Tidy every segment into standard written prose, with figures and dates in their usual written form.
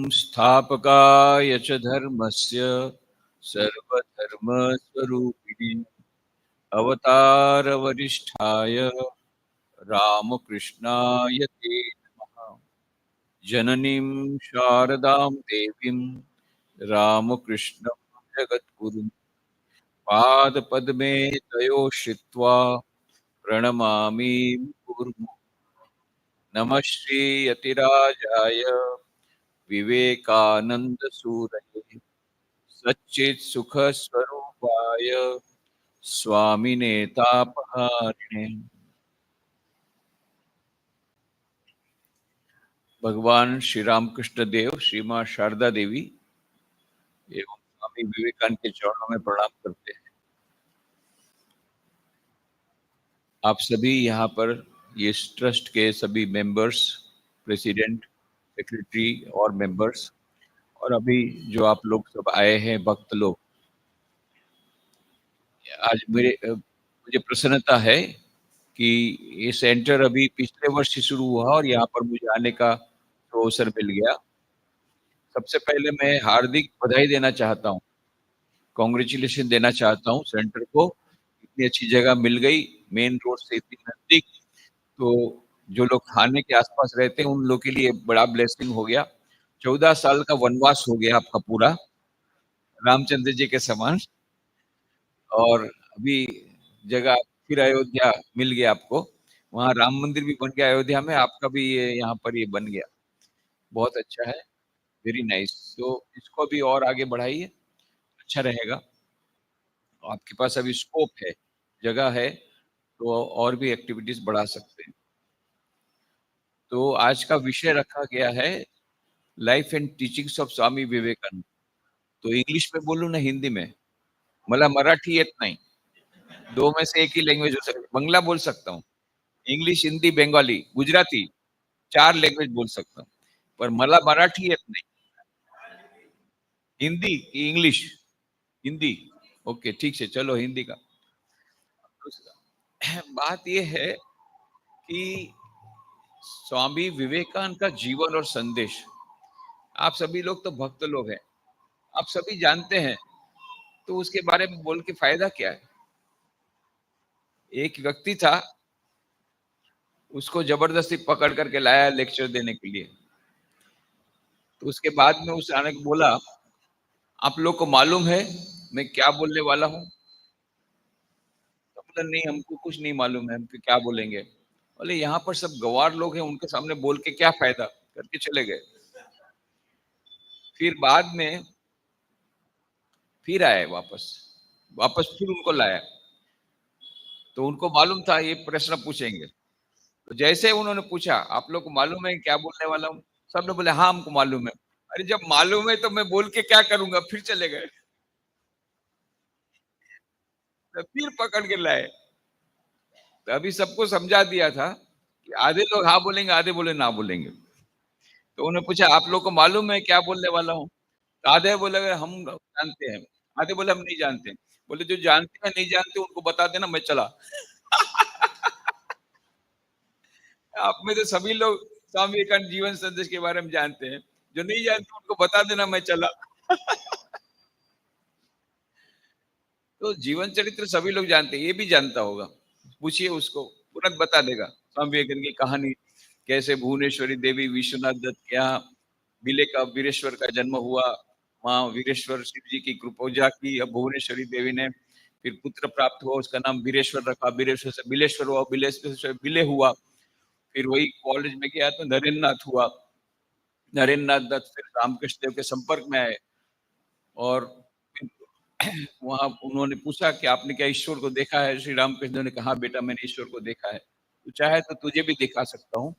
संस्थापकाय च धर्मस्य सर्वधर्मस्वरूपिणे अवतारवरिष्ठाय रामकृष्णाय ते नमः। जननीं शारदां देवीं रामकृष्णं जगद्गुरुं पादपद्मे तयो श्रित्वा प्रणमामि मुहुर्मुहुः। नमः श्रीयतिराजाय विवेकानन्दसूरये सच्चित्सुखस्वरूपाय स्वामिने तापहारिणे। भगवान श्री रामकृष्ण देव, श्री मां शारदा देवी एवं स्वामी विवेकानंद के चरणों में प्रणाम करते हैं। आप सभी यहाँ पर ये ट्रस्ट के सभी मेंबर्स, प्रेसिडेंट, सेक्रेटरी और मेंबर्स, और अभी जो आप लोग सब आए हैं भक्त लोग, आज मुझे प्रसन्नता है कि ये सेंटर अभी पिछले वर्ष ही शुरू हुआ और यहाँ पर मुझे आने का तो अवसर मिल गया। सबसे पहले मैं हार्दिक बधाई देना चाहता हूँ, कॉन्ग्रेचुलेशन देना चाहता हूँ सेंटर को। इतनी अच्छी जगह मिल गई, मेन रोड से इतनी नजदीक, तो जो लोग थाने के आसपास रहते हैं उन लोग के लिए बड़ा ब्लेसिंग हो गया। 14 साल का वनवास हो गया आपका पूरा, रामचंद्र जी के समान। और अभी जगह फिर अयोध्या मिल गया आपको, वहाँ राम मंदिर भी बन गया अयोध्या में, आपका भी ये यहाँ पर ये बन गया। बहुत अच्छा है, वेरी नाइस। तो इसको भी और आगे बढ़ाइए, अच्छा रहेगा। आपके पास अभी स्कोप है, जगह है, तो और भी एक्टिविटीज बढ़ा सकते हैं। तो आज का विषय रखा गया है life and teachings of Swami Vivekananda. तो इंग्लिश में बोलूं ना हिंदी में? मला मराठी येत नाही, दो में से एक ही लैंग्वेज हो सकती है। बंगला बोल सकता हूँ, इंग्लिश, हिंदी, बंगाली, गुजराती, 4 लैंग्वेज बोल सकता हूँ, पर मला मराठी येत नाही। हिंदी की इंग्लिश? हिंदी, ओके ठीक है, चलो हिंदी का। बात यह है कि स्वामी विवेकानंद का जीवन और संदेश, आप सभी लोग तो भक्त लोग हैं, आप सभी जानते हैं, तो उसके बारे में बोल के फायदा क्या है? एक व्यक्ति था, उसको जबरदस्ती पकड़ करके लाया लेक्चर देने के लिए। तो उसके बाद में उस आने को बोला, आप लोग को मालूम है मैं क्या बोलने वाला हूँ? तो बोला नहीं, हमको कुछ नहीं मालूम है, हम क्या बोलेंगे। बोले यहाँ पर सब गवार लोग हैं, उनके सामने बोल के क्या फायदा, करके चले गए। फिर बाद में फिर आए वापस, फिर उनको लाया, तो उनको मालूम था ये प्रश्न पूछेंगे। तो जैसे उन्होंने पूछा, आप लोग को मालूम है क्या बोलने वाला हूँ? सब लोग बोले हाँ हमको मालूम है। अरे जब मालूम है तो मैं बोल के क्या करूंगा, फिर चले गए। तो फिर पकड़ के लाए। तो अभी सबको समझा दिया था कि आधे लोग हाँ बोलेंगे, आधे बोले ना बोलेंगे। तो उन्होंने पूछा आप लोग को मालूम है क्या बोलने वाला हूँ? तो आधे बोले हम जानते हैं, आधे बोले हम नहीं जानते। बोले जो जानते हैं नहीं जानते उनको बता देना, मैं चला। आप में तो सभी लोग स्वामी विवेकानंद जीवन संदेश के बारे में जानते हैं, जो नहीं जानते उनको बता देना, मैं चला। तो जीवन चरित्र सभी लोग जानते हैं, ये भी जानता होगा, पूछिए उसको, तुरंत बता देगा। स्वामी विवेकानंद की कहानी, कैसे भुवनेश्वरी देवी विश्वनाथ दत्त के यहाँ विले का वीरेश्वर का जन्म हुआ, माँ वीरेश्वर शिव जी की पूजा की, अब भुवनेश्वरी देवी ने फिर पुत्र प्राप्त हुआ, उसका नाम वीरेश्वर रखा, वीरेश्वर से बिलेश्वर हुआ, बिलेश्वर से विले हुआ, फिर वही कॉलेज में गया तो नरेंद्र नाथ हुआ, नरेंद्र नाथ दत्त फिर रामकृष्ण देव के संपर्क में आए, और वहां उन्होंने पूछा कि आपने क्या ईश्वर को देखा है? श्री रामकृष्ण देव ने कहा बेटा मैंने ईश्वर को देखा है, तू चाहे तो तुझे भी दिखा सकता हूँ,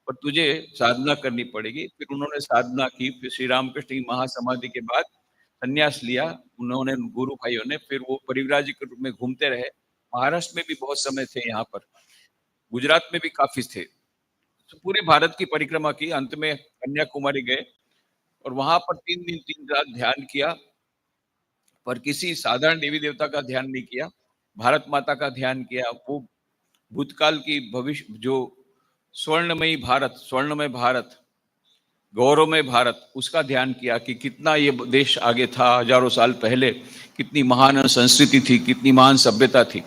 पर तुझे साधना करनी पड़ेगी। फिर उन्होंने साधना की, फिर श्री रामकृष्ण की महासमाधि के बाद संन्यास लिया उन्होंने, गुरु भाइयों ने। फिर वो परिव्राजक के रूप में घूमते रहे, महाराष्ट्र में भी बहुत समय थे, यहाँ पर गुजरात में भी काफी थे, तो पूरे भारत की परिक्रमा की, अंत में कन्याकुमारी गए और वहां पर 3 दिन 3 रात ध्यान किया, पर किसी साधारण देवी देवता का ध्यान नहीं किया, भारत माता का ध्यान किया। वो भूतकाल की भविष्य जो स्वर्णमयी भारत, स्वर्णमय भारत, गौरवमय भारत, उसका ध्यान किया कि कितना ये देश आगे था हजारों साल पहले, कितनी महान संस्कृति थी, कितनी महान सभ्यता थी।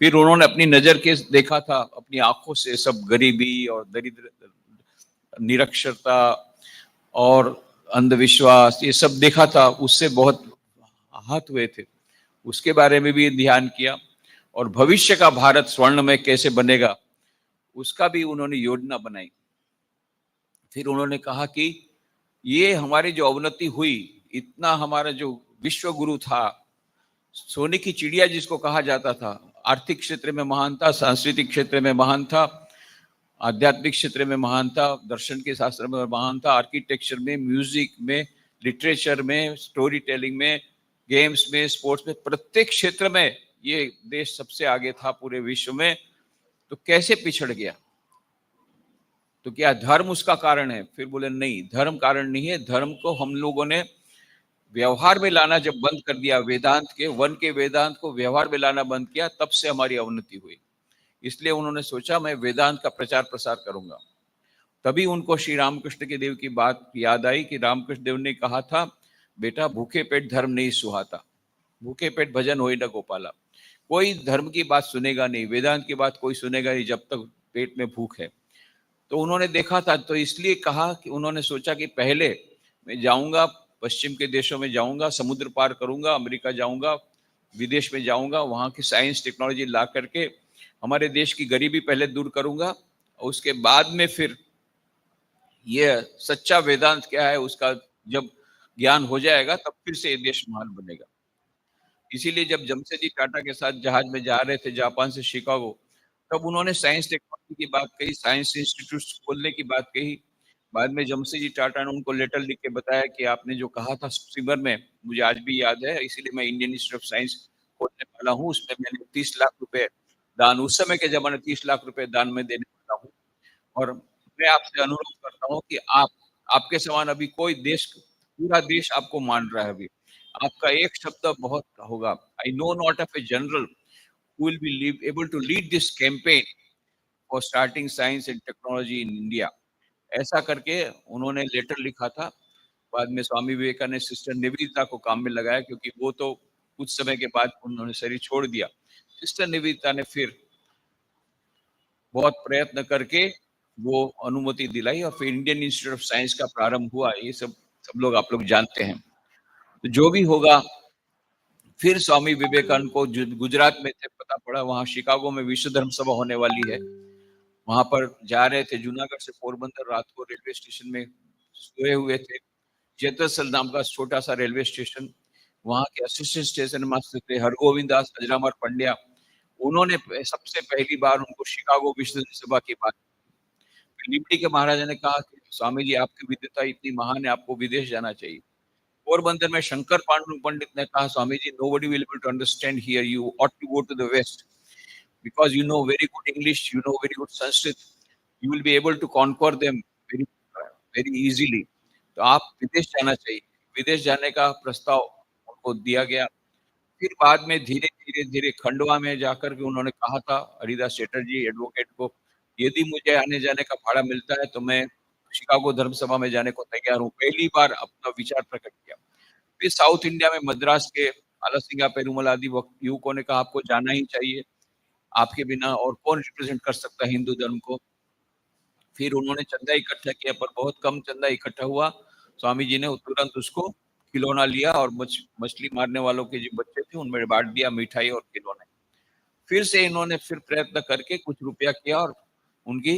फिर उन्होंने अपनी नजर के देखा था, अपनी आंखों से सब गरीबी और दरिद्र, निरक्षरता और अंधविश्वास, ये सब देखा था, उससे बहुत आहत हुए थे। उसके बारे में भी ध्यान किया और भविष्य का भारत स्वर्णमय कैसे बनेगा, उसका भी उन्होंने योजना बनाई। फिर उन्होंने कहा कि ये हमारी जो अवनति हुई, इतना हमारा जो विश्व गुरु था, सोने की चिड़िया जिसको कहा जाता था, आर्थिक क्षेत्र में महान था, सांस्कृतिक क्षेत्र में महान था, आध्यात्मिक क्षेत्र में महान था, दर्शन के शास्त्र में महान था, आर्किटेक्चर में, म्यूजिक में, लिटरेचर में, स्टोरी टेलिंग में, गेम्स में, स्पोर्ट्स में, प्रत्येक क्षेत्र में ये देश सबसे आगे था पूरे विश्व में। तो कैसे पिछड़ गया? तो क्या धर्म उसका कारण है? फिर बोले नहीं, धर्म कारण नहीं है। धर्म को हम लोगों ने व्यवहार में लाना जब बंद कर दिया, वेदांत के, वन के वेदांत को व्यवहार में लाना बंद किया, तब से हमारी अवनति हुई। इसलिए उन्होंने सोचा मैं वेदांत का प्रचार प्रसार करूंगा। तभी उनको श्री रामकृष्ण के देव की बात याद आई कि रामकृष्ण देव ने कहा था, बेटा भूखे पेट धर्म नहीं सुहाता, भूखे पेट भजन होई न गोपाला। कोई धर्म की बात सुनेगा नहीं, वेदांत की बात कोई सुनेगा नहीं जब तक पेट में भूख है। तो उन्होंने देखा था, तो इसलिए कहा कि उन्होंने सोचा कि पहले मैं जाऊंगा, पश्चिम के देशों में जाऊंगा, समुद्र पार करूंगा, अमेरिका जाऊंगा, विदेश में जाऊंगा, वहां की साइंस टेक्नोलॉजी ला करके हमारे देश की गरीबी पहले दूर करूंगा, और उसके बाद में फिर ये सच्चा वेदांत क्या है उसका जब ज्ञान हो जाएगा, तब फिर से ये देश महान बनेगा। इसीलिए जब जमशेदजी टाटा के साथ जहाज में जा रहे थे जापान से शिकागो, तब उन्होंने साइंस टेक्नोलॉजी की बात कही, साइंस इंस्टीट्यूट खोलने की बात कही। बाद में जमशेदजी टाटा ने उनको लेटर लिख के बताया कि आपने जो कहा था सिमर में, मुझे आज भी याद है, इसीलिए मैं इंडियन इंस्टीट्यूट ऑफ साइंस खोलने वाला हूँ। उसमें मैंने 30 लाख रुपए दान, उस समय के जमाने 30 लाख रुपए दान में देने वाला हूँ। और मैं आपसे अनुरोध करता हूँ कि आप, आपके समान अभी कोई देश, पूरा देश आपको मान रहा है अभी। आपका एक शब्द बहुत होगा। I know not of a general who will be able to lead this campaign for starting science and technology in India। ऐसा करके उन्होंने लेटर लिखा था। बाद में स्वामी विवेकानंद ने सिस्टर निवेदिता को काम में लगाया, क्योंकि वो तो कुछ समय के बाद उन्होंने शरीर छोड़ दिया। सिस्टर निवेदिता ने फिर बहुत प्रयत्न करके वो अनुमति दिलाई और फिर इंडियन इंस्टीट्यूट ऑफ साइंस का प्रारंभ हुआ। ये सब सब लोग, आप लोग जानते हैं। तो जो भी होगा, फिर स्वामी विवेकानंद को गुजरात में थे, पता पड़ा वहां शिकागो में विश्व धर्म सभा होने वाली है। वहां पर जा रहे थे, जूनागढ़ से पोरबंदर, रात को रेलवे स्टेशन में सोए हुए थे। चेतरसल नाम का छोटा सा रेलवे स्टेशन, वहां के असिस्टेंट स्टेशन मास्टर थे हरगोविंद दास अजरामर पंड्या। उन्होंने सबसे पहली बार उनको शिकागो विश्व धर्म सभा की बात, लिबर्टी के महाराजा ने कहा कि स्वामी जी आपकी विद्वता इतनी महान है, आपको विदेश जाना चाहिए। पोरबंदर में शंकर पांडु पंडित ने कहा, Swami ji nobody will able to understand here, you ought to go to the west because you know very good English, you know very good Sanskrit, you will be able to conquer them very very easily। तो आप विदेश जाना चाहिए। विदेश जाने का प्रस्ताव उनको दिया गया। फिर बाद में धीरे धीरे धीरे खंडवा में जाकर के उन्होंने कहा था हरिदास चैटर्जी एडवोकेट को, यदि मुझे आने जाने का भाड़ा मिलता है तो मैं शिकागो धर्म सभा में जाने को तैयार हूँ। पहली बार अपना विचार प्रकट किया। फिर साउथ इंडिया में मद्रास के आलासिंगा पेरुमल आदि युवकों ने कहा आपको जाना ही चाहिए, आपके बिना और कौन रिप्रेजेंट कर सकता है हिंदू धर्म को। फिर उन्होंने चंदा इकट्ठा किया, पर बहुत कम चंदा इकट्ठा हुआ। स्वामी जी ने तुरंत उसको खिलौना लिया और मछली मारने वालों के जो बच्चे थे उनमें बांट दिया, मिठाई और खिलौने। फिर से इन्होंने फिर प्रयत्न करके कुछ रुपया किया और उनकी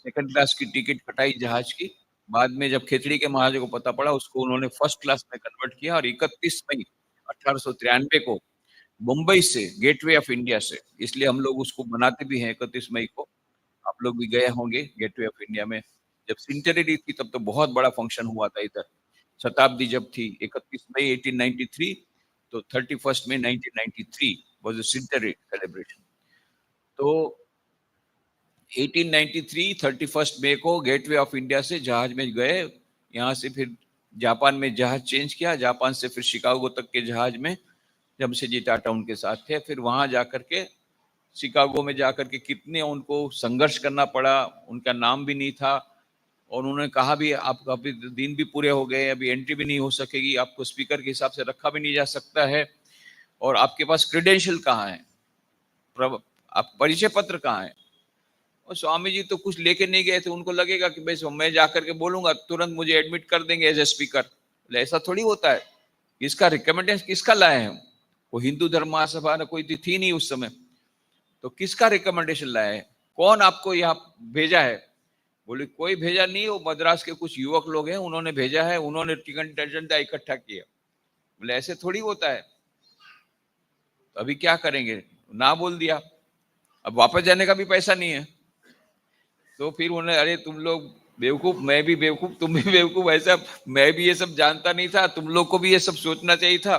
सेकंड क्लास की टिकट कटाई जहाज की। बाद में जब खेतड़ी के महाराजा को पता पड़ा, उसको उन्होंने फर्स्ट क्लास में कन्वर्ट किया और 31 मई 1893 को मुंबई से, गेटवे ऑफ इंडिया से, इसलिए हम लोग उसको मनाते भी हैं 31 मई को। आप लोग भी गए होंगे गेटवे ऑफ इंडिया में। जब सेंचुरी थी तब तो बहुत बड़ा फंक्शन हुआ था इधर। शताब्दी जब थी 31 मई 1893, तो 31 मई 1993 वाज द सेंचुरी सेलिब्रेशन। तो 1893 31 मई को गेटवे ऑफ इंडिया से जहाज में गए। यहाँ से फिर जापान में जहाज चेंज किया, जापान से फिर शिकागो तक के जहाज में जमशेदजी टाटा उनके साथ थे। फिर वहां जाकर के शिकागो में जाकर के कितने उनको संघर्ष करना पड़ा, उनका नाम भी नहीं था। और उन्होंने कहा भी आपका अभी दिन भी पूरे हो गए, अभी एंट्री भी नहीं हो सकेगी, आपको स्पीकर के हिसाब से रखा भी नहीं जा सकता है, और आपके पास क्रेडेंशियल कहाँ है, आप परिचय पत्र कहाँ है। और स्वामी जी तो कुछ लेके नहीं गए थे, उनको लगेगा कि भाई मैं जाकर के बोलूंगा तुरंत मुझे एडमिट कर देंगे एज ए स्पीकर। ऐसा थोड़ी होता है। इसका रिकमेंडेशन किसका लाए हैं? वो हिंदू धर्म महासभा ने कोई थी नहीं उस समय, तो किसका रिकमेंडेशन लाए हैं? कौन आपको यहाँ भेजा है? बोले कोई भेजा नहीं, वो मद्रास के कुछ युवक लोग हैं, उन्होंने भेजा है, उन्होंने टिकट एजेंडा इकट्ठा किया। बोले ऐसे थोड़ी होता है। तो अभी क्या करेंगे? ना बोल दिया, अब वापस जाने का भी पैसा नहीं है। तो फिर उन्हें, अरे तुम लोग बेवकूफ, मैं भी बेवकूफ, तुम भी बेवकूफ, ऐसा मैं भी ये सब जानता नहीं था, तुम लोग को भी ये सब सोचना चाहिए था।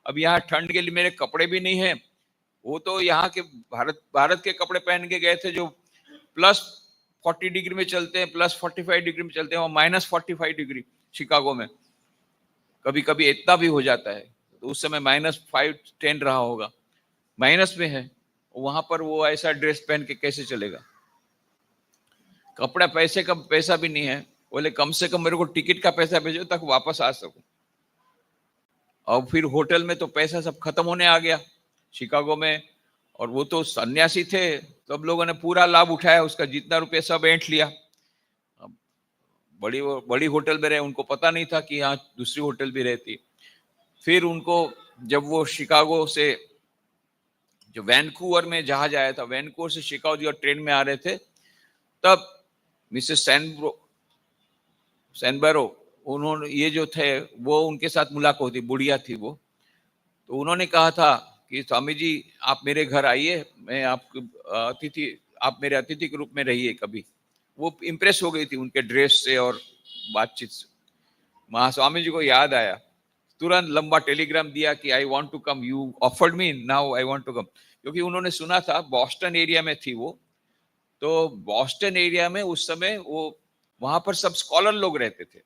अब यहाँ ठंड के लिए मेरे कपड़े भी नहीं है। वो तो यहाँ के भारत के कपड़े पहन के गए थे जो +40 डिग्री में चलते हैं, +45 डिग्री में चलते हैं, और -45 डिग्री शिकागो में कभी कभी इतना भी हो जाता है। तो उस समय -5-10 रहा होगा, माइनस में है। वहां पर वो ऐसा ड्रेस पहन के कैसे चलेगा? कपड़ा पैसे का पैसा भी नहीं है। बोले कम से कम मेरे को टिकट का पैसा भेजो तक वापस आ सकूं। और फिर होटल में तो पैसा सब खत्म होने आ गया शिकागो में, और वो तो सन्यासी थे, सब लोगों ने पूरा लाभ उठाया, उसका जितना रुपया सब ऐंठ लिया। अब बड़ी बड़ी होटल में रहे, उनको पता नहीं था कि यहाँ दूसरी होटल भी रहती। फिर उनको, जब वो शिकागो से जो वैनकूवर में जहाज आया था, वैनकूवर से शिकागो ट्रेन में आ रहे थे, तब मिसेस सैनबरो, उन्होंने, ये जो थे वो उनके साथ मुलाकात होती, बुढ़िया थी वो। तो उन्होंने कहा था कि स्वामी जी आप मेरे घर आइए, मैं आपके अतिथि, आप मेरे अतिथि के रूप में रहिए कभी। वो इम्प्रेस हो गई थी उनके ड्रेस से और बातचीत से। महास्वामी जी को याद आया, तुरंत लंबा टेलीग्राम दिया कि I want to come, you offered me, now I want to come. क्योंकि उन्होंने सुना था, बॉस्टन एरिया में थी वो, तो बॉस्टन एरिया में उस समय वो, वहां पर सब स्कॉलर लोग रहते थे,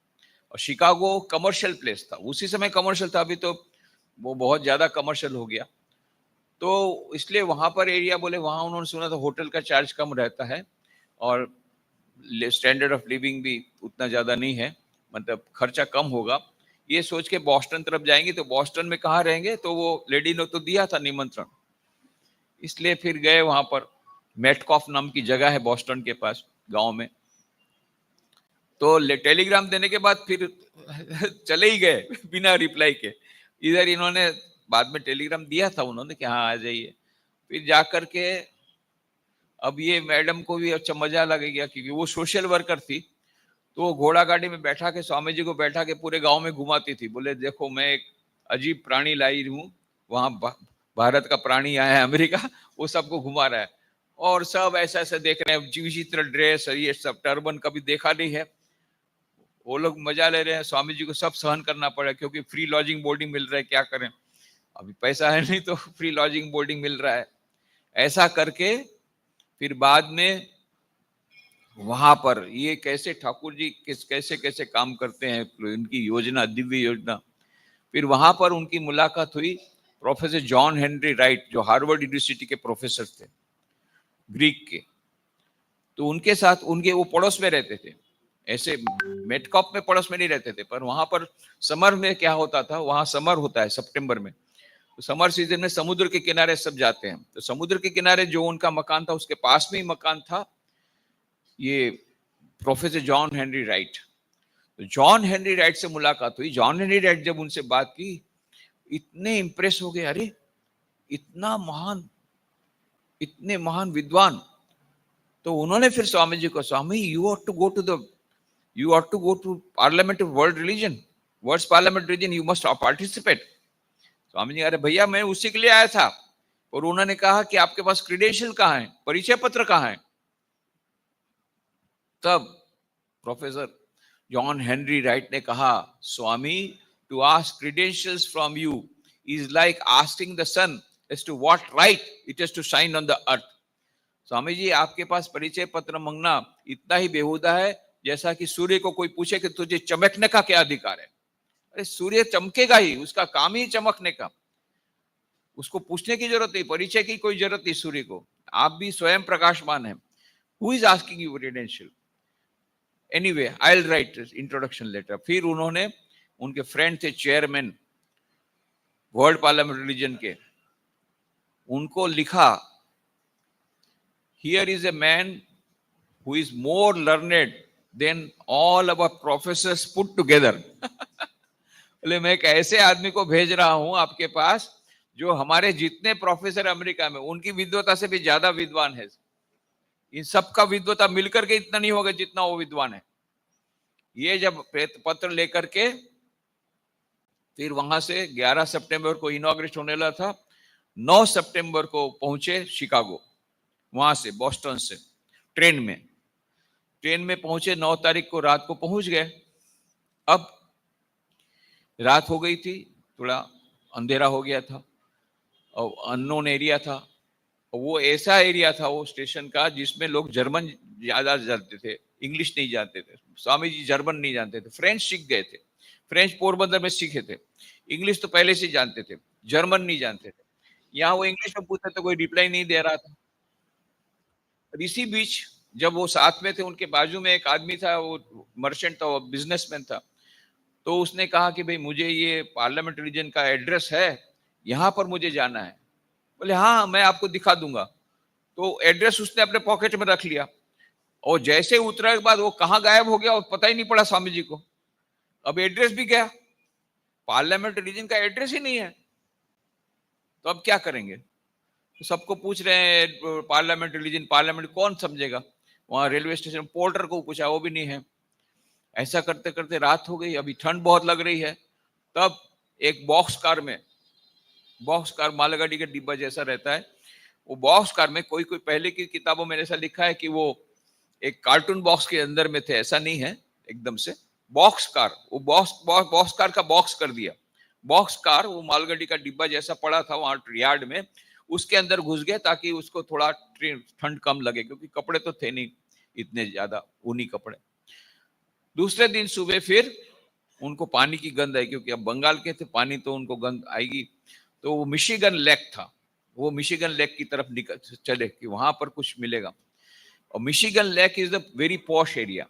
और शिकागो कमर्शियल प्लेस था, उसी समय कमर्शियल था, अभी तो वो बहुत ज्यादा कमर्शियल हो गया। तो इसलिए वहां पर एरिया, बोले वहां उन्होंने सुना था होटल का चार्ज कम रहता है, और स्टैंडर्ड ऑफ लिविंग भी उतना ज्यादा नहीं है, मतलब खर्चा कम होगा। ये सोच के बॉस्टन तरफ जाएंगे, तो बॉस्टन में कहाँ रहेंगे? तो वो लेडी ने तो दिया था निमंत्रण, इसलिए फिर गए वहां पर। मेटकॉफ नाम की जगह है बॉस्टन के पास, गांव में। तो टेलीग्राम देने के बाद फिर चले ही गए बिना रिप्लाई के। इधर इन्होंने बाद में टेलीग्राम दिया था उन्होंने कि हाँ आ जाइए। फिर जाकर के, अब ये मैडम को भी अच्छा मजा लग गया, क्योंकि वो सोशल वर्कर थी, तो वो घोड़ा गाड़ी में बैठा के स्वामी जी को बैठा के पूरे गांव में घुमाती थी। बोले देखो मैं एक अजीब प्राणी लाई हूँ, वहां भारत का प्राणी आया है अमेरिका, वो सबको घुमा रहा है, और सब ऐसा ऐसा देख रहे हैं, विचित्र ड्रेस, ये सब टर्बन कभी देखा नहीं है। वो लोग मजा ले रहे हैं, स्वामी जी को सब सहन करना पड़ा, क्योंकि फ्री लॉजिंग बोर्डिंग मिल रहा है, क्या करें, अभी पैसा है नहीं तो फ्री लॉजिंग बोर्डिंग मिल रहा है। ऐसा करके फिर बाद में वहां पर, ये कैसे ठाकुर जी कैसे कैसे काम करते हैं, इनकी योजना, दिव्य योजना। फिर वहां पर उनकी मुलाकात हुई प्रोफेसर जॉन हेनरी राइट, जो हार्वर्ड यूनिवर्सिटी के प्रोफेसर थे, ग्रीक के। तो उनके साथ, उनके वो पड़ोस में रहते थे, ऐसे मेटकॉप में पड़ोस में नहीं रहते थे, पर वहां पर समर में क्या होता था, वहां समर होता है सितंबर में, तो समर सीजन में समुद्र के किनारे सब जाते हैं। तो समुद्र के किनारे जो उनका मकान था, उसके पास में ही मकान था ये प्रोफेसर जॉन हेनरी राइट। तो जॉन हेनरी राइट से मुलाकात हुई। जॉन हेनरी राइट जब उनसे बात की, इतने इंप्रेस हो गए, अरे इतना महान, इतने महान विद्वान। तो उन्होंने फिर स्वामी जी को, Swami you are to go to the, you ought to go to parliament of world religion, world's parliament religion, you must participate। Swami ji, अरे भैया मैं उसी के लिए आया था, और उन्होंने कहा कि आपके पास क्रेडेंशियल कहाँ है, परिचय पत्र कहाँ है? तब प्रोफेसर जॉन हेनरी राइट ने कहा, Swami to ask credentials from you is like asking the sun as to what right it is to shine on the earth. Swami ji आपके पास परिचय पत्र मांगना इतना ही बेहुदा है जैसा कि सूर्य को कोई पूछे कि तुझे चमकने का क्या अधिकार है। अरे सूर्य चमकेगा ही, उसका काम ही चमकने का, उसको पूछने की जरूरत नहीं, परिचय की कोई जरूरत नहीं सूर्य को, आप भी स्वयं प्रकाशमान है। Who is asking you credential? Anyway I will write introduction letter. फिर उन्होंने, उनके फ्रेंड थे चेयरमैन वर्ल्ड पार्लियामेंट रिलीजन के, उनको लिखा, here is a man who is more learned than all our professors put together। बोले मैं एक ऐसे आदमी को भेज रहा हूं आपके पास जो हमारे जितने प्रोफेसर अमेरिका में उनकी विद्वता से भी ज्यादा विद्वान है। इन सबका विद्वता मिलकर के इतना नहीं होगा जितना वो विद्वान है। ये जब पत्र लेकर के फिर वहां से 11 सितंबर को इनॉग्रेट होने लगा था, 9 सितंबर को पहुंचे शिकागो, वहां से बॉस्टन से ट्रेन में पहुंचे, 9 तारीख को रात को पहुंच गए। अब रात हो गई थी, थोड़ा अंधेरा हो गया था और अननोन एरिया था। वो ऐसा एरिया था वो स्टेशन का जिसमें लोग जर्मन ज्यादा जानते थे, इंग्लिश नहीं जानते थे। स्वामी जी जर्मन नहीं जानते थे, फ्रेंच सीख गए थे, फ्रेंच पोरबंदर में सीखे थे, इंग्लिश तो पहले से जानते थे, जर्मन नहीं जानते थे। यहाँ वो इंग्लिश में पूछते तो कोई रिप्लाई नहीं दे रहा था। इसी बीच जब वो साथ में थे, उनके बाजू में एक आदमी था, वो मर्चेंट था, वो बिजनेसमैन था, तो उसने कहा कि भाई मुझे ये पार्लियामेंट रीजन का एड्रेस है, यहाँ पर मुझे जाना है। बोले हाँ मैं आपको दिखा दूंगा। तो एड्रेस उसने अपने पॉकेट में रख लिया और जैसे उतरने के बाद वो कहाँ गायब हो गया और पता ही नहीं पड़ा स्वामी जी को। अब एड्रेस भी गया, पार्लियामेंट रीजन का एड्रेस ही नहीं है, तो अब क्या करेंगे? तो सबको पूछ रहे हैं पार्लियामेंट रिलीजन, पार्लियामेंट कौन समझेगा? वहां रेलवे स्टेशन पोर्टर को पूछा, वो भी नहीं है। ऐसा करते करते रात हो गई, अभी ठंड बहुत लग रही है। तब एक बॉक्स कार मालगाड़ी का डिब्बा जैसा रहता है, वो बॉक्स कार में कोई पहले की किताबों में ऐसा लिखा है कि वो एक कार्टून बॉक्स के अंदर में थे, ऐसा नहीं है एकदम से। बॉक्स कार, वो बॉक्स कार का बॉक्स कर दिया। बॉक्स कार वो मालगाड़ी का डिब्बा जैसा पड़ा था वहां यार्ड में, उसके अंदर घुस गए ताकि उसको थोड़ा ठंड कम लगे, क्योंकि कपड़े तो थे नहीं इतने ज्यादा, ऊनी कपड़े। दूसरे दिन सुबह फिर उनको पानी की गंध आई, क्योंकि अब बंगाल के थे, पानी तो उनको गंध आएगी। तो वो मिशिगन लेक था, वो मिशिगन लेक की तरफ निकल चले कि वहां पर कुछ मिलेगा। और Michigan lake is the very posh area.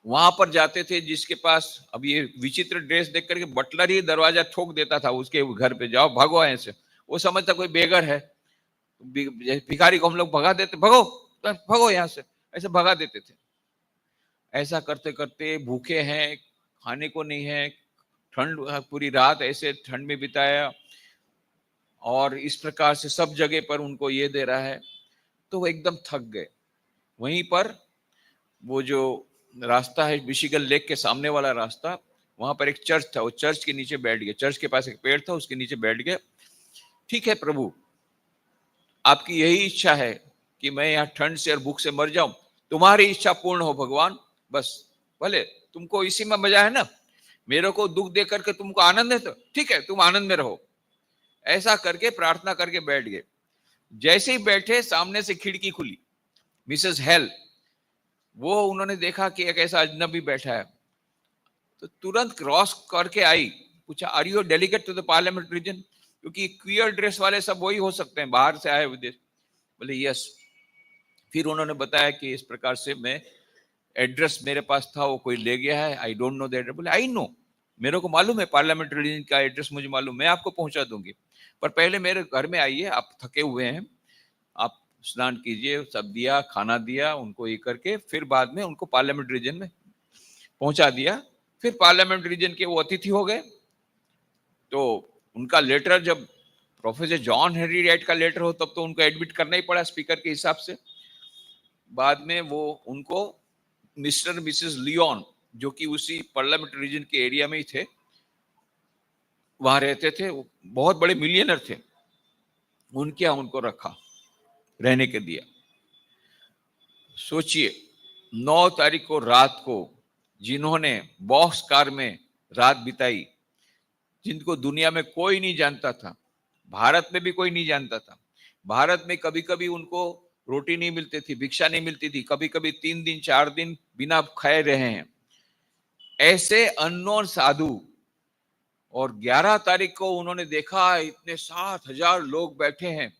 वहां पर जाते थे जिसके पास, अब ये विचित्र ड्रेस देख करके बटलर ही दरवाजा ठोक देता था उसके घर पे, जाओ भागो ऐसे, वो समझता कोई बेगर है। भिखारी को हम लोग भगा देते, भगो भगो यहाँ से, ऐसे भगा देते थे। ऐसा करते करते भूखे हैं, खाने को नहीं है, ठंड, पूरी रात ऐसे ठंड में बिताया और इस प्रकार से सब जगह पर उनको ये दे रहा है, तो वो एकदम थक गए। वहीं पर वो जो रास्ता है मिशिगन लेक के सामने वाला रास्ता, वहां पर एक चर्च था, वो चर्च के नीचे बैठ गए। चर्च के पास एक पेड़ था, उसके नीचे बैठ गए। ठीक है प्रभु, आपकी यही इच्छा है कि मैं यहाँ ठंड से और भूख से मर जाऊं, तुम्हारी इच्छा पूर्ण हो भगवान, बस भले, तुमको इसी में मजा है ना, मेरे को दुख दे करके तुमको आनंद है, तो ठीक है तुम आनंद में रहो। ऐसा करके प्रार्थना करके बैठ गए। जैसे ही बैठे, सामने से खिड़की खुली, मिसेस हेल, वो उन्होंने देखा कि एक ऐसा अजनबी बैठा है, तो तुरंत क्रॉस करके आई, पूछा are you delegate to the parliament religion? क्योंकि क्वियर ड्रेस वाले सब वही हो सकते हैं, बाहर से आए विदेश। बोले यस। फिर उन्होंने बताया कि इस प्रकार से मैं, एड्रेस मेरे पास था, वो कोई ले गया है, I don't know the address. बोले आई नो, मेरे को मालूम है पार्लियामेंट रीजन का एड्रेस, मुझे मालूम, मैं आपको पहुंचा दूंगी, पर पहले मेरे घर में आइए, आप थके हुए हैं, आप स्नान कीजिए। सब दिया, खाना दिया उनको, ये करके फिर बाद में उनको पार्लियामेंट रीजन में पहुंचा दिया। फिर पार्लियामेंट रीजन के वो अतिथि हो गए। तो उनका लेटर, जब प्रोफेसर जॉन हेनरी राइट का लेटर हो तब तो उनको एडमिट करना ही पड़ा स्पीकर के हिसाब से। बाद में वो उनको मिस्टर मिसेस लियोन, जो कि उसी पार्लियामेंट रीजन के एरिया में ही थे, वहां रहते थे, वो बहुत बड़े मिलियनर थे, उनके यहाँ उनको रखा, रहने के दिया। सोचिए 9 तारीख को रात को जिन्होंने बॉक्स कार में रात बिताई, जिनको दुनिया में कोई नहीं जानता था, भारत में भी कोई नहीं जानता था। भारत में कभी कभी उनको रोटी नहीं मिलती थी, भिक्षा नहीं मिलती थी, कभी कभी 3 दिन 4 दिन बिना खाए रहे हैं। ऐसे अननोन साधु, और 11 तारीख को उन्होंने देखा इतने 7,000 लोग बैठे हैं,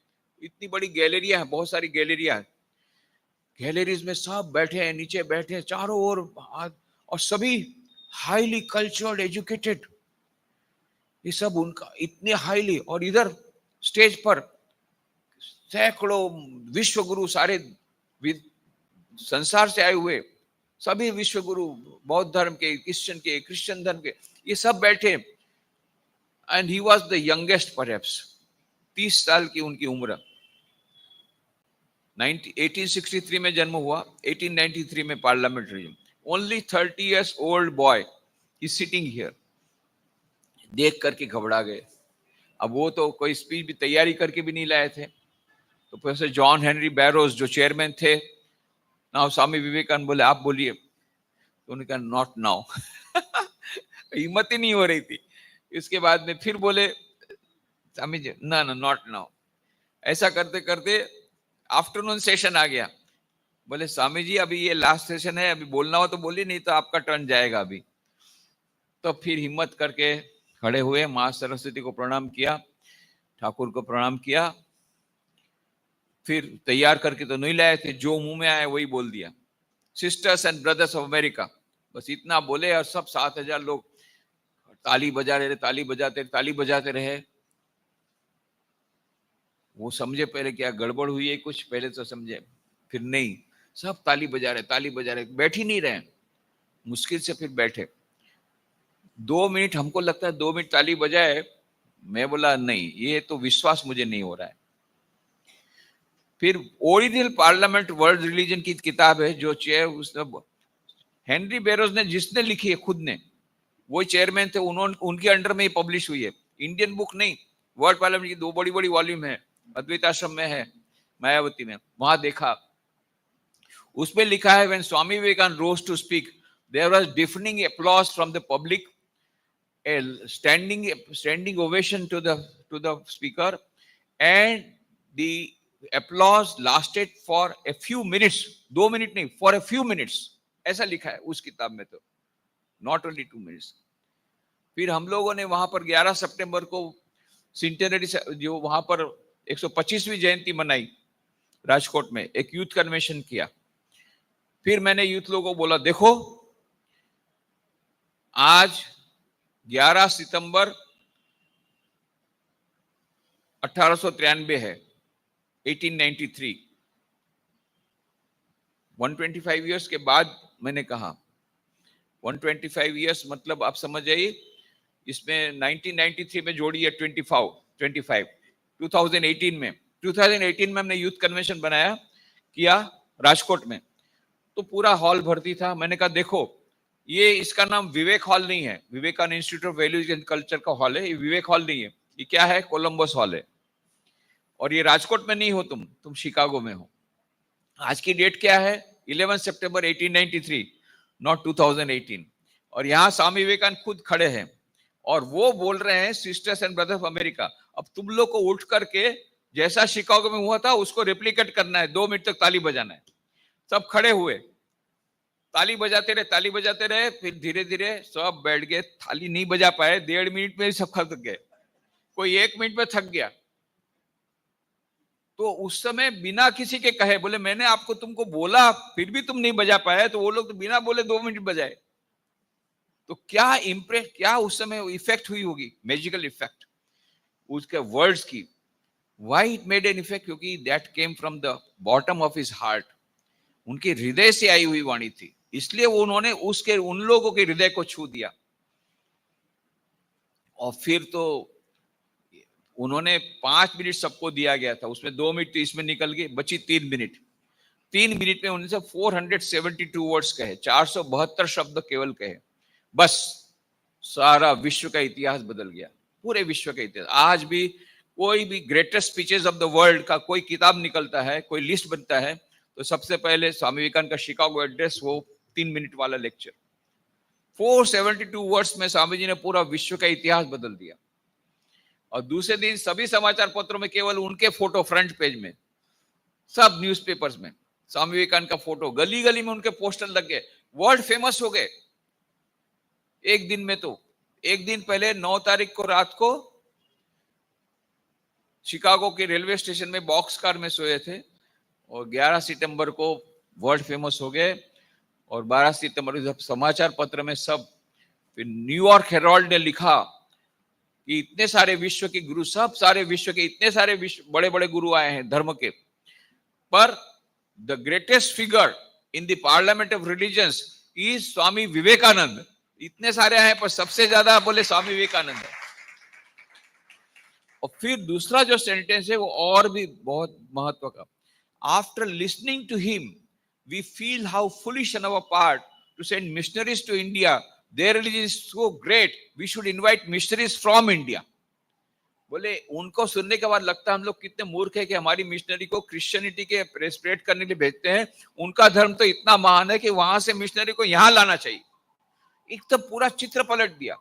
इतनी बड़ी गैलरिया है, बहुत सारी गैलरिया है। गैलरीज में सब बैठे हैं, नीचे बैठे हैं, चारों ओर और सभी हाईली कल्चर्ड एजुकेटेड, ये सब उनका इतने हाईली, और इधर स्टेज पर सैकड़ों विश्व गुरु, सारे संसार से आए हुए सभी विश्व गुरु, बौद्ध धर्म के, क्रिश्चियन धर्म के, ये सब बैठे। And he was the youngest perhaps, 30 साल की उनकी उम्र। 1863 में जन्म हुआ, 1893 में parliamentary, only 30 years old boy is sitting here. देख करके घबरा गए। अब वो तो कोई स्पीच भी तैयारी करके भी नहीं लाए थे। तो प्रोफेसर जॉन हेनरी बैरोज जो चेयरमैन थे, ना स्वामी विवेकानंद बोले आप बोलिए, तो उन्होंने कहा नॉट नाउ। हिम्मत ही नहीं हो रही थी। इसके बाद में फिर बोले स्वामी जी ना ना नॉट नाउ। ऐसा करते करते आफ्टरनून सेशन आ गया। बोले स्वामी जी अभी ये लास्ट सेशन है, अभी बोलना हो तो बोलिए, नहीं तो आपका टर्न जाएगा अभी। तो फिर हिम्मत करके खड़े हुए, मां सरस्वती को प्रणाम किया, ठाकुर को प्रणाम किया, फिर तैयार करके तो नहीं लाए थे, जो मुंह में आया वही बोल दिया, sisters and brothers of America, बस इतना बोले। और सब 7,000 लोग ताली बजा रहे, ताली बजाते रहे। वो समझे पहले क्या गड़बड़ हुई है कुछ, पहले तो समझे, फिर नहीं, सब ताली बजा रहे, बैठ ही नहीं रहे, मुश्किल से फिर बैठे। 2 मिनट, हमको लगता है 2 मिनट ताली बजाए। मैं बोला नहीं, ये तो विश्वास मुझे नहीं हो रहा है। फिर ओरिजिनल पार्लियामेंट वर्ल्ड रिलीजन की किताब है, जो चेयर उसने हेनरी बैरोज ने, जिसने लिखी है खुद ने, वो चेयरमैन थे, उन्होंने, उनके अंडर में ही पब्लिश हुई है। इंडियन बुक नहीं, वर्ल्ड पार्लियामेंट की 2 बड़ी बड़ी वॉल्यूम है, अद्वैत आश्रम में है, मायावती में, वहां देखा। उसमें लिखा है, when Swami Vivekananda rose to speak, there was deafening applause from the public, a standing ovation to the speaker, and the applause lasted for a few minutes, 2 minute नहीं, for a few minutes, ऐसा लिखा है उस किताब में, तो not only 2 minutes। फिर हम लोगों ने वहां पर 11 सितंबर को सेंटेनरी, जो वहां पर 125वीं जयंती मनाई राजकोट में, एक यूथ कन्वेंशन किया। फिर मैंने यूथ लोगों को बोला, देखो आज 11 सितंबर 1893 है, 1893, 125 ईयर्स के बाद मैंने कहा, 125 ईयर्स मतलब आप समझ जाइए, इसमें 1993 में जोड़िए 25 2018 में हमने यूथ कन्वेंशन बनाया किया राजकोट में, तो पूरा हॉल भर्ती था। मैंने कहा देखो, ये इसका नाम विवेक हॉल नहीं है, Vivekananda institute of values and culture का हॉल है, ये विवेक हॉल नहीं है, ये क्या है, कोलंबस हॉल है। और ये राजकोट में नहीं हो, तुम शिकागो में हो। आज की डेट क्या है, 11 सितंबर 1893, नॉट 2018। और यहाँ स्वामी विवेकानंद खुद खड़े हैं और वो बोल रहे हैं sisters and brothers of America. अब तुम लोग को उठ करके जैसा शिकागो में हुआ था उसको रेप्लिकेट करना है, 2 मिनट तक ताली बजाना है। सब खड़े हुए, ताली बजाते रहे, फिर धीरे धीरे सब बैठ गए। थाली नहीं बजा पाए, 1.5 मिनट में सब थक गए, कोई 1 मिनट में थक गया। तो उस समय बिना किसी के कहे बोले, मैंने आपको तुमको बोला फिर भी तुम नहीं बजा पाए, तो वो लोग तो बिना बोले 2 मिनट बजाए। तो क्या इंप्रेस, क्या उस समय इफेक्ट हुई होगी, मैजिकल इफेक्ट उसके वर्ड्स की। Why it made an effect, क्योंकि that came from the bottom of his heart, उनके हृदय से आई हुई वाणी थी, इसलिए वो उन्होंने उसके उन लोगों के हृदय को छू दिया। और फिर तो उन्होंने 5 मिनट सबको दिया गया था, उसमें 2 मिनट तो इसमें निकल गए, बची 3 मिनट। 3 मिनट में उन्होंने 472 वर्ड्स कहे, 472 शब्द केवल कहे, बस सारा विश्व का इतिहास बदल गया, पूरे विश्व का इतिहास। आज भी कोई भी greatest speeches of the world का कोई किताब निकलता है, कोई लिस्ट बनता है, तो सबसे पहले स्वामी विवेकानंद का शिकागो एड्रेस, वो 3 मिनट वाला लेक्चर, 472 वर्ड्स में स्वामी जी ने पूरा विश्व का इतिहास बदल दिया। और दूसरे दिन सभी समाचार पत्रों में केवल उनके फोटो फ्रंट पेज में, सब न्यूज़पेपर्स में स्वामी विवेकानंद का फोटो, गली गली में उनके पोस्टर लग गए, वर्ल्ड फेमस हो गए एक दिन में। तो एक दिन पहले 9 तारीख को रात को शिकागो के रेलवे स्टेशन में बॉक्स कार में सोए थे, और 11 सितंबर को वर्ल्ड फेमस हो गए। और 12 सितंबर जब समाचार पत्र में सब, फिर न्यूयॉर्क हेराल्ड ने लिखा कि इतने सारे विश्व के गुरु, सब सारे विश्व के इतने सारे विश्व बड़े बड़े गुरु आए हैं धर्म के, पर the greatest figure in the parliament of religions is Swami Vivekananda. इतने सारे हैं पर सबसे ज्यादा बोले स्वामी विवेकानंद है। और फिर दूसरा जो सेंटेंस है वो और भी बहुत महत्व का, after listening to him we feel how foolish on our part to send missionaries to India, their religion is so great, we should invite missionaries from India. बोले उनको सुनने के बाद लगता है हम लोग कितने मूर्ख है कि हमारी मिशनरी को क्रिश्चियनिटी के स्प्रेड करने के लिए भेजते हैं। उनका धर्म तो इतना महान है कि वहां से मिशनरी को यहां लाना चाहिए। एक तो पूरा चित्र पलट दिया,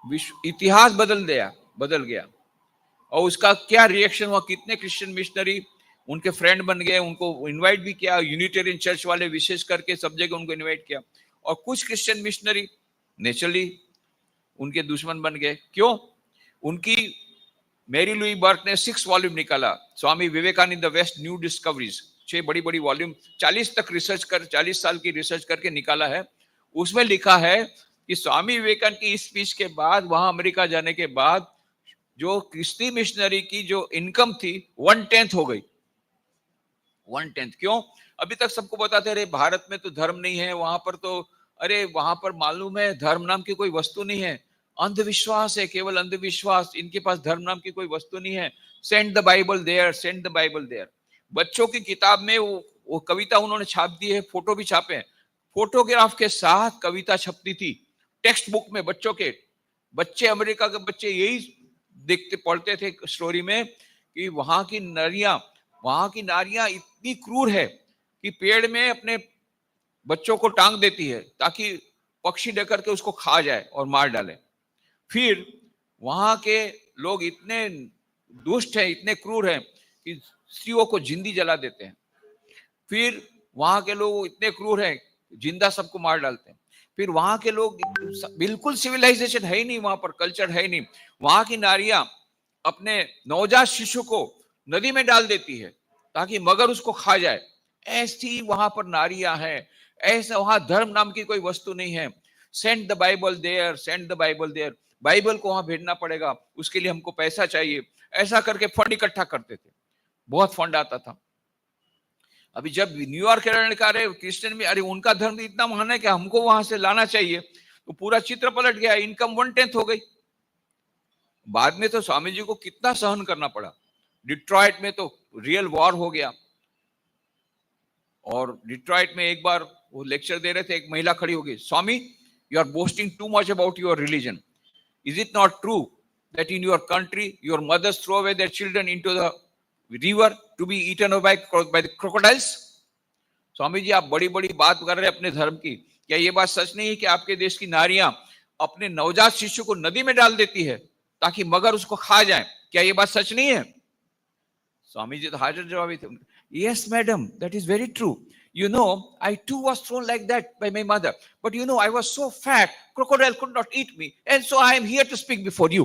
विश्व इतिहास बदल गया। और उसका क्या रिएक्शन हुआ, कितने क्रिश्चियन मिशनरी उनके फ्रेंड बन गए, उनको इनवाइट भी किया, यूनिटेरियन चर्च वाले विशेष करके सब जगह उनको इनवाइट किया। और कुछ क्रिश्चियन मिशनरी नेचुरली उनके दुश्मन बन गए। क्यों? उनकी मैरी लुई बर्क ने 6 वॉल्यूम निकाला, Swami Vivekananda the west new discoveries, 6 बड़ी बड़ी वॉल्यूम, 40 तक रिसर्च कर 40 साल की रिसर्च करके निकाला है। उसमें लिखा है कि स्वामी विवेकानंद की इस स्पीच के बाद, वहां अमेरिका जाने के बाद, जो क्रिश्चियन मिशनरी की जो इनकम थी 1/10 हो गई। 1/10 क्यों? अभी तक सबको बताते रहे भारत में तो धर्म नहीं है, वहां पर तो, अरे वहां पर मालूम है धर्म नाम की कोई वस्तु नहीं है, अंधविश्वास है, केवल अंधविश्वास, इनके पास धर्म नाम की कोई वस्तु नहीं है। Send the Bible there, send the Bible there. बच्चों की किताब में वो कविता उन्होंने छाप दी है, फोटो भी छापे हैं, फोटोग्राफ के साथ कविता छपती थी टेक्स्ट बुक में बच्चों के। बच्चे, अमेरिका के बच्चे यही देखते पढ़ते थे स्टोरी में कि वहां की नारियां इतनी क्रूर है कि पेड़ में अपने बच्चों को टांग देती है ताकि पक्षी लेकर के उसको खा जाए और मार डाले। फिर वहां के लोग इतने दुष्ट हैं, इतने क्रूर हैं कि स्त्रियों को जिंदी जला देते हैं। फिर वहां के लोग इतने क्रूर हैं, जिंदा सबको मार डालते हैं। फिर वहां के लोग, बिल्कुल सिविलाइजेशन है ही नहीं वहां पर, कल्चर है ही नहीं। वहां की नारियां अपने नवजात शिशु को नदी में डाल देती है ताकि मगर उसको खा जाए। ऐसी वहां पर नारियां हैं, ऐसा वहां धर्म नाम की कोई वस्तु नहीं है। Send the Bible there, send the Bible there, Bible को वहां भेजना पड़ेगा, उसके लिए हमको पैसा चाहिए। ऐसा करके फंड इकट्ठा करते थे, बहुत फंड आता था। अभी जब न्यूयॉर्क हेराल्ड का, अरे क्रिश्चियन में, अरे उनका धर्म इतना महान है कि हमको वहां से लाना चाहिए, तो पूरा चित्र पलट गया, इनकम 1/10 हो गई। बाद में तो स्वामी जी को कितना सहन करना पड़ा। डिट्रॉइट में तो रियल वॉर हो गया। और डिट्रॉइट में एक बार वो लेक्चर दे रहे थे, एक महिला खड़ी हो गई, Swami you are boasting too much about your religion, is it not true that in your country your mothers throw away their children into the river to be eaten by the crocodiles? Swami ji आप बड़ी बड़ी बात कर रहे हैं अपने धर्म की, क्या ये बात सच नहीं है कि आपके देश की नारियां अपने नवजात शिशु को नदी में डाल देती है ताकि मगर उसको खा जाए? क्या ये बात सच नहीं है? स्वामी जी तो हाजिर जवाबी थे। Yes, madam, that is very true. You know, I too was thrown like that by my mother. But you know, I was so fat, crocodile could not eat me. And so I am here to speak before you.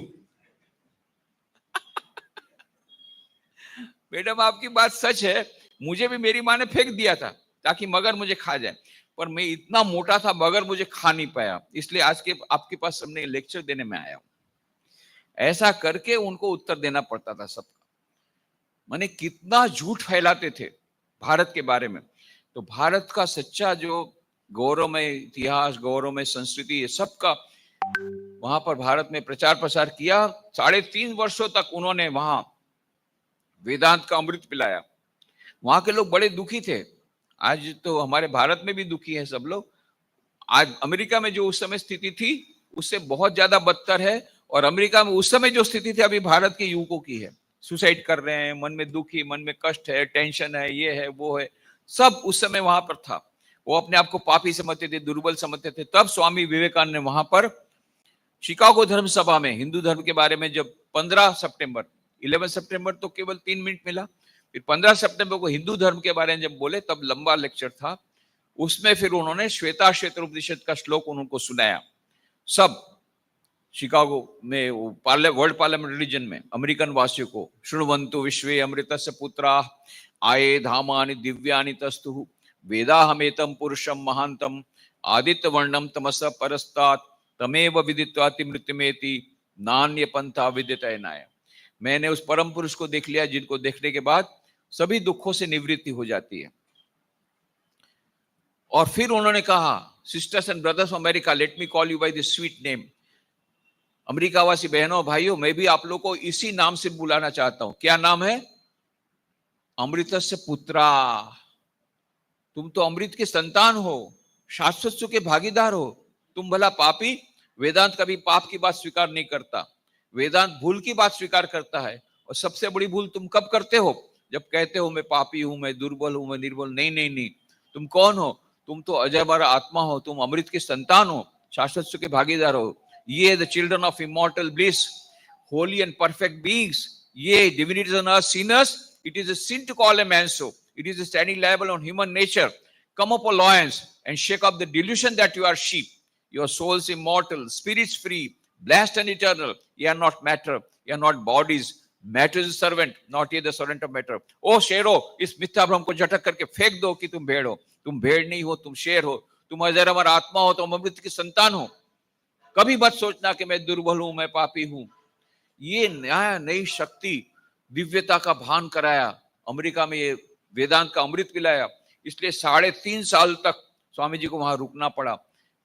Madam आपकी बात सच है, मुझे भी मेरी माँ ने फेंक दिया था ताकि मगर मुझे खा जाए, पर मैं इतना मोटा था मगर मुझे खा नहीं पाया, इसलिए आज के आपके पास हमने लेक्चर देने में आया हूं। ऐसा करके उनको उत्तर देना पड़ता था सबका। माने कितना झूठ फैलाते थे भारत के बारे में। तो भारत का सच्चा जो गौरवमय इतिहास, गौरवमय संस्कृति, ये सबका वहां पर भारत में प्रचार प्रसार किया। 3.5 वर्षों तक उन्होंने वहां वेदांत का अमृत पिलाया। वहां के लोग बड़े दुखी थे। आज तो हमारे भारत में भी दुखी है सब लोग। आज अमेरिका में जो उस समय स्थिति थी उससे बहुत ज्यादा बदतर है, और अमेरिका में उस समय जो स्थिति थी अभी भारत के युवकों की है। सुसाइड कर रहे हैं, मन में दुखी, मन में कष्ट है, टेंशन है, ये है वो है, सब उस समय वहां पर था। वो अपने आप को पापी समझते थे, दुर्बल समझते थे। तब स्वामी विवेकानंद ने वहां पर शिकागो धर्म सभा में हिंदू धर्म के बारे में जब 15 सितंबर, 11 सितंबर तो केवल 3 मिनट मिला, फिर 15 सितंबर को हिंदू धर्म के बारे में जब बोले तब लंबा लेक्चर था। उसमें फिर उन्होंने श्वेताश्वेतर उपनिषद का श्लोक उनको सुनाया। सब शिकागो में वर्ल्ड पार्लियामेंट रिलीजन में अमेरिकन वासियों को, शृण्वन्तु विश्वे अमृतस्य पुत्राः आये धामानि दिव्यानि तस्तु वेदाहमेतं पुरुषं महांतम आदित्य वर्णम तमस परस्तात् तमेव विदित्वाति मृत्युमेति नान्य पंथा विद्यते नाय। मैंने उस परम पुरुष को देख लिया जिनको देखने के बाद सभी दुखों से निवृत्ति हो जाती है। और फिर उन्होंने कहा, sisters and brothers of America, let me call you by this sweet name. अमेरिकावासी बहनों भाइयों, मैं भी आप लोगों को इसी नाम से बुलाना चाहता हूं। क्या नाम है? अमृतस्य पुत्रा। तुम तो अमृत के संतान हो, शाश्वत सुख के भागीदार हो। तुम भला पापी? वेदांत कभी पाप की बात स्वीकार नहीं करता, वेदांत भूल की बात स्वीकार करता है। और सबसे बड़ी भूल तुम कब करते हो? जब कहते हो मैं पापी हूं, मैं दुर्बल हूं, मैं निर्बल। नहीं नहीं नहीं, तुम कौन हो? तुम तो अजयबर आत्मा हो, तुम अमृत के संतान हो, शाश्वत सुख के भागीदार हो। ये the children of immortal bliss, holy and perfect beings, ye divinities on earth, sinners, it is a sin to call a man so. It is a standing liable on human nature. Come up, O lions, and shake off the delusion that you are sheep. Your souls immortal, spirits free, blessed and eternal. Ye are not matter, ye are not bodies. Matter is a servant, not ye the servant of matter. ओ शेरो, इस मिथ्या भ्रम को झटक करके फेंक दो कि तुम भेड़ हो। तुम भेड़ नहीं हो, तुम शेर हो। तुम अजर अमर आत्मा हो, तुम अमृत की संतान हो। कभी मत सोचना कि मैं दुर्बल हूं, मैं पापी हूं। ये नया नई शक्ति, दिव्यता का भान कराया। अमेरिका में ये वेदांत का अमृत पिलाया। इसलिए 3.5 साल तक स्वामी जी को वहां रुकना पड़ा।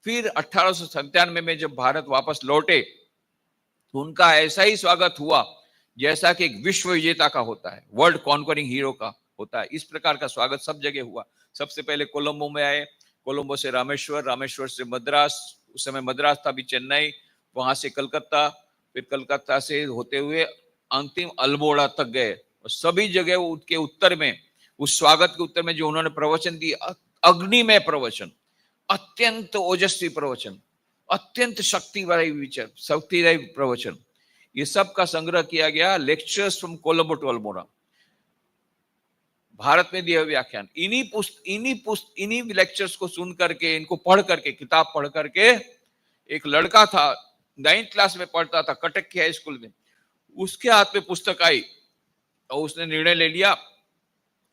फिर 1897 में जब भारत वापस लौटे तो उनका ऐसा ही स्वागत हुआ जैसा कि एक विश्व विजेता का होता है, वर्ल्ड कॉन्करिंग हीरो का होता है। इस प्रकार का स्वागत सब जगह हुआ। सबसे पहले कोलंबो में आए, कोलंबो से रामेश्वर, रामेश्वर से मद्रास, उस समय मद्रास था, अभी चेन्नई, वहां से कलकत्ता, फिर कलकत्ता से होते हुए अंतिम अल्मोड़ा तक गए। और सभी जगह उनके उत्तर में, उस स्वागत के उत्तर में जो उन्होंने प्रवचन दिए, अग्निमय प्रवचन, अत्यंत ओजस्वी प्रवचन, अत्यंत शक्तिवाही विचार, शक्तिदायी प्रवचन, ये सब का संग्रह किया गया, lectures from Colombo to Almora. Bharat में दिए व्याख्यान, इन्हीं लेक्चर्स को सुन करके, इनको पढ़ करके, किताब पढ़ करके, एक लड़का था 9th क्लास में पढ़ता था, कटक की हाई स्कूल में, उसके हाथ में पुस्तक आई और उसने निर्णय ले लिया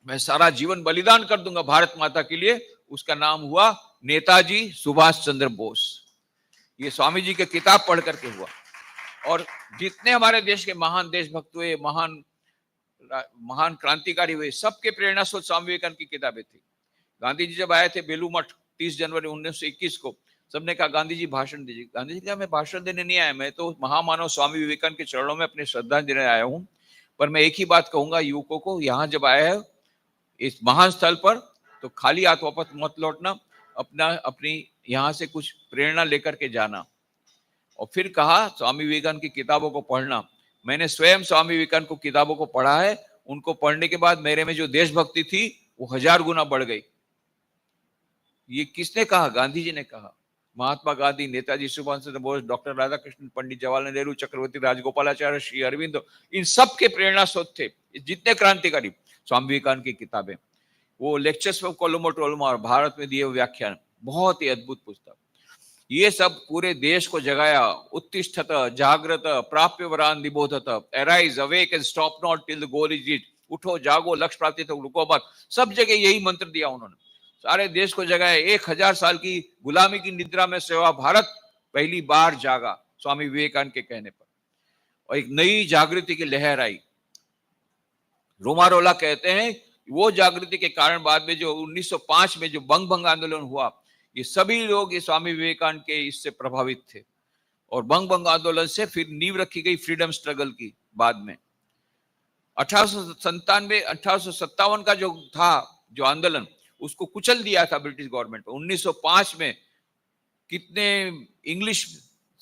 मैं सारा जीवन बलिदान कर दूंगा भारत माता के लिए। उसका नाम हुआ नेताजी सुभाष चंद्र बोस। ये स्वामी जी के किताब पढ़ करके हुआ। और जितने हमारे देश के महान देशभक्त हुए, महान क्रांतिकारी हुए, सबके प्रेरणा स्रोत स्वामी विवेकानंद की किताबें थी। गांधी जी जब आए थे बेलू मठ 30 जनवरी 1921 को, सबने कहा गांधी जी भाषण दीजिए। गांधी जी कहा मैं भाषण देने नहीं आया, मैं तो महामानव स्वामी विवेकानंद के चरणों में अपनी श्रद्धा देने आया हूं। पर मैं एक ही बात कहूंगा युवकों को, यहाँ जब आया है इस महान स्थल पर, तो खाली हाथ वापस मत लौटना, अपनी यहाँ से कुछ प्रेरणा लेकर के जाना। और फिर कहा स्वामी विवेकानंद की किताबों को पढ़ना। मैंने स्वयं स्वामी विवेकानंद को किताबों को पढ़ा है। उनको पढ़ने के बाद मेरे में जो देशभक्ति थी वो 1000 गुना बढ़ गई। ये किसने कहा? गांधी जी ने कहा। महात्मा गांधी, नेताजी सुभाष चंद्र बोस, डॉक्टर राधाकृष्णन, पंडित जवाहरलाल नेहरू, चक्रवर्ती राजगोपालाचार्य, श्री अरविंद, इन सब के प्रेरणा स्रोत थे जितने क्रांतिकारी। स्वामी विवेकानंद की किताबें, वो lectures of Colombo to Almora, Bharat में दिए व्याख्यान, बहुत ही अद्भुत पुस्तक। ये सब पूरे देश को जगाया। उत्तिष्ठत जागृत प्राप्य वरान निबोधत, arise awake and stop not till the goal is reached. उठो जागो, लक्ष्य प्राप्ति तक रुको मत। सब जगह यही मंत्र दिया उन्होंने, सारे देश को जगाया। 1000 साल की गुलामी की निद्रा में सेवा भारत पहली बार जागा स्वामी विवेकानंद के कहने पर, और एक नई जागृति की लहर आई। रोमारोला कहते हैं वो जागृति के कारण बाद में जो 1905 में जो बंग भंग आंदोलन हुआ, ये सभी लोग ये स्वामी विवेकानंद के इससे प्रभावित थे। और बंग भंग आंदोलन से फिर नींव रखी गई फ्रीडम स्ट्रगल की। बाद में 1857 का जो था जो आंदोलन, उसको कुचल दिया था ब्रिटिश गवर्नमेंट। 1905 में कितने इंग्लिश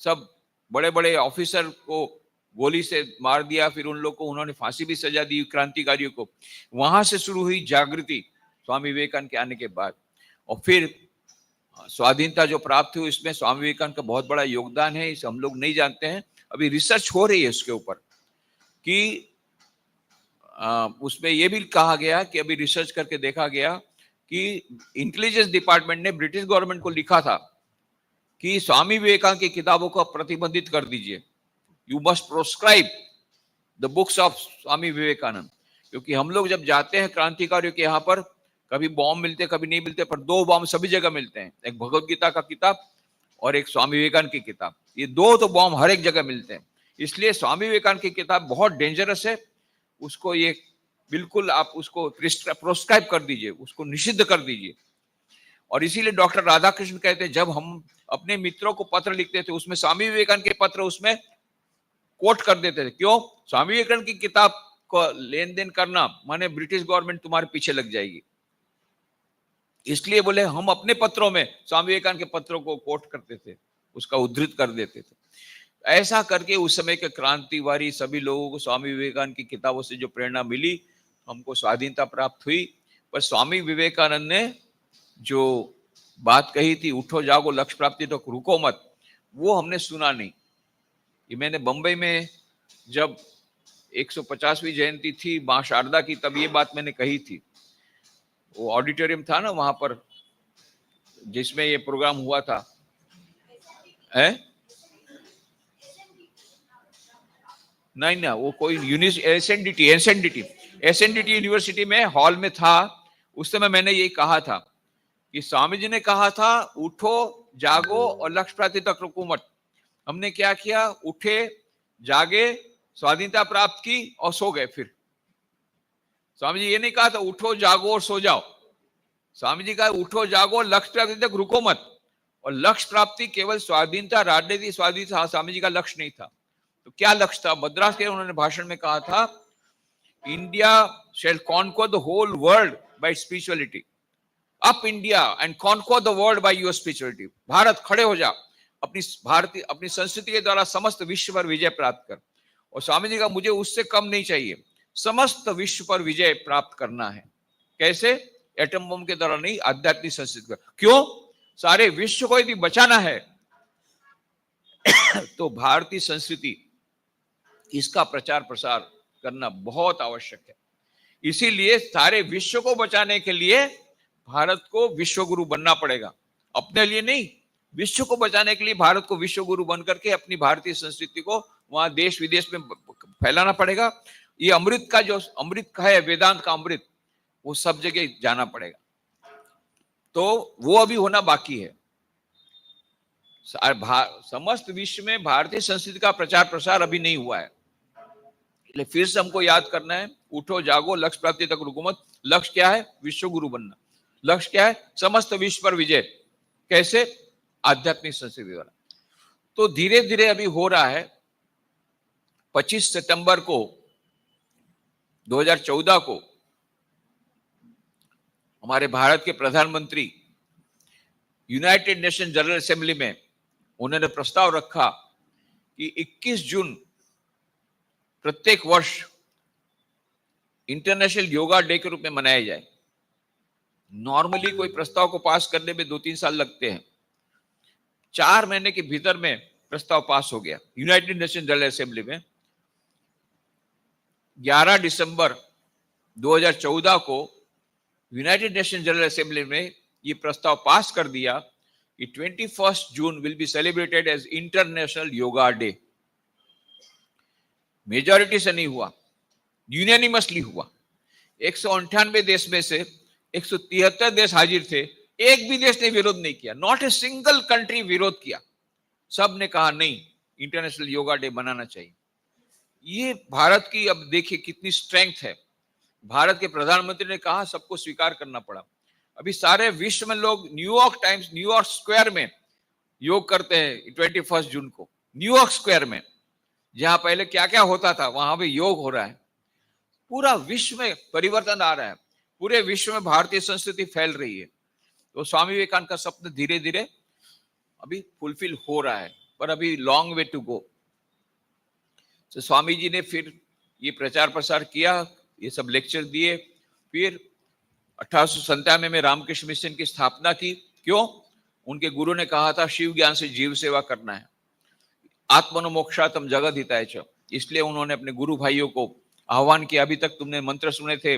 सब बड़े बड़े ऑफिसर को गोली से मार दिया, फिर उन लोग को उन्होंने फांसी भी सजा दी, क्रांतिकारियों को। वहां से शुरू हुई जागृति स्वामी विवेकानंद के आने के बाद। और फिर स्वाधीनता जो प्राप्त हुई, इसमें स्वामी विवेकानंद का बहुत बड़ा योगदान है। इसे हम लोग नहीं जानते हैं। अभी रिसर्च हो रही है उसके ऊपर कि उसमें यह भी कहा गया कि अभी रिसर्च करके देखा गया कि इंटेलिजेंस डिपार्टमेंट ने ब्रिटिश गवर्नमेंट को लिखा था कि स्वामी विवेकानंद की किताबों को प्रतिबंधित कर दीजिए, you must proscribe the books of Swami Vivekananda. क्योंकि हम लोग जब जाते हैं क्रांतिकारियों के यहाँ पर, कभी बॉम्ब मिलते कभी नहीं मिलते, पर 2 बॉम्ब सभी जगह मिलते हैं, एक भगवत गीता का किताब और एक स्वामी विवेकानंद की किताब। ये 2 तो बॉम्ब हर एक जगह मिलते हैं। इसलिए स्वामी विवेकानंद की किताब बहुत डेंजरस है, उसको ये बिल्कुल आप उसको प्रोस्क्राइब कर दीजिए, उसको निषिद्ध कर दीजिए। और इसीलिए डॉक्टर राधाकृष्ण कहते हैं, जब हम अपने मित्रों को पत्र लिखते थे उसमें स्वामी विवेकानंद के पत्र उसमें कोट कर देते थे। क्यों? स्वामी विवेकानंद की किताब को लेन देन करना माने ब्रिटिश गवर्नमेंट तुम्हारे पीछे लग जाएगी। इसलिए बोले हम अपने पत्रों में स्वामी विवेकानंद के पत्रों को कोट करते थे, उसका उद्धृत कर देते थे। ऐसा करके उस समय के क्रांतिवादी सभी लोगों को स्वामी विवेकानंद की किताबों से जो प्रेरणा मिली, हमको स्वाधीनता प्राप्त हुई। पर स्वामी विवेकानंद ने जो बात कही थी, उठो जागो लक्ष्य प्राप्ति तो रुको मत, वो हमने सुना नहीं। ये मैंने बंबई में जब 150वीं जयंती थी मां शारदा की, तब ये बात मैंने कही थी। वो ऑडिटोरियम था ना वहां पर जिसमें ये प्रोग्राम हुआ था, है नहीं ना, वो कोई एसएनडीटी यूनिवर्सिटी में हॉल में था। उस समय मैंने यही कहा था कि स्वामी जी ने कहा था उठो जागो और लक्ष्य प्राप्ति तक रुको मत। हमने क्या किया, उठे जागे स्वाधीनता प्राप्त की और सो गए। फिर स्वामी जी ये नहीं कहा था उठो जागो और सो जाओ। स्वामी जी कहा उठो जागो लक्ष्य प्राप्ति तक रुको मत। और लक्ष्य प्राप्ति केवल स्वाधीनता, राजनीति स्वाधीनता स्वामी जी का लक्ष्य नहीं था। तो क्या लक्ष्य था? मद्रास के उन्होंने भाषण में कहा था, India shall conquer the whole world by spirituality. Up India and conquer the world by your spirituality. Bharat खड़े हो जा, अपनी संस्कृति के द्वारा समस्त विश्व पर विजय प्राप्त कर। और स्वामी जी का मुझे उससे कम नहीं चाहिए, समस्त विश्व पर विजय प्राप्त करना है। कैसे? एटम बम के द्वारा नहीं, आध्यात्मिक संस्कृति पर। क्यों? सारे विश्व को यदि बचाना है तो भारतीय संस्कृति इसका प्रचार प्रसार करना बहुत आवश्यक है। इसीलिए सारे विश्व को बचाने के लिए भारत को विश्व गुरु बनना पड़ेगा। अपने लिए नहीं, विश्व को बचाने के लिए भारत को विश्व गुरु बन करके अपनी भारतीय संस्कृति को वहां देश विदेश में फैलाना पड़ेगा। ये अमृत का जो अमृत का है, वेदांत का अमृत, वो सब जगह जाना पड़ेगा। तो वो अभी होना बाकी है। समस्त विश्व में भारतीय संस्कृति का प्रचार प्रसार अभी नहीं हुआ है। इसलिए फिर से हमको याद करना है, उठो जागो लक्ष्य प्राप्ति तक रुको मत। लक्ष्य क्या है? विश्व गुरु बनना। लक्ष्य क्या है? समस्त विश्व पर विजय। कैसे? आध्यात्मिक संस्कृति द्वारा। तो धीरे धीरे अभी हो रहा है। 25 सितंबर को 2014 को हमारे भारत के प्रधानमंत्री यूनाइटेड नेशन जनरल असेंबली में उन्होंने प्रस्ताव रखा कि 21 जून प्रत्येक वर्ष इंटरनेशनल योगा डे के रूप में मनाया जाए। नॉर्मली कोई प्रस्ताव को पास करने में 2-3 साल लगते हैं। 4 महीने के भीतर में प्रस्ताव पास हो गया यूनाइटेड नेशन जनरल असेंबली में। 11 दिसंबर 2014 को यूनाइटेड नेशन जनरल असेंबली में ये प्रस्ताव पास कर दिया कि 21 June will be celebrated as international yoga day. Majority से नहीं हुआ, यूनानिमसली हुआ। 198 देश में से 173 देश हाजिर थे, एक भी देश ने विरोध नहीं किया। नॉट ए सिंगल कंट्री विरोध किया। सब ने कहा नहीं, इंटरनेशनल योगा डे बनाना चाहिए। ये भारत की अब देखिए कितनी स्ट्रेंथ है। भारत के प्रधानमंत्री ने कहा, सबको स्वीकार करना पड़ा। अभी सारे विश्व में लोग न्यूयॉर्क स्क्वायर में योग करते हैं 21 जून को। न्यूयॉर्क स्क्वायर में, जहां पहले क्या क्या होता था, वहां भी योग हो रहा है। पूरा विश्व में परिवर्तन आ रहा है। पूरे विश्व में भारतीय संस्कृति फैल रही है। तो स्वामी विवेकानंद का सपना धीरे धीरे अभी फुलफिल हो रहा है, पर अभी लॉन्ग वे टू गो। तो स्वामी जी ने फिर ये प्रचार प्रसार किया, ये सब लेक्चर दिए। फिर 1897 में रामकृष्ण मिशन की स्थापना की। क्यों? उनके गुरु ने कहा था शिव ज्ञान से जीव सेवा करना है, आत्मनो मोक्षातम जगत हिताय च। इसलिए उन्होंने अपने गुरु भाइयों को आह्वान किया। अभी तक तुमने मंत्र सुने थे,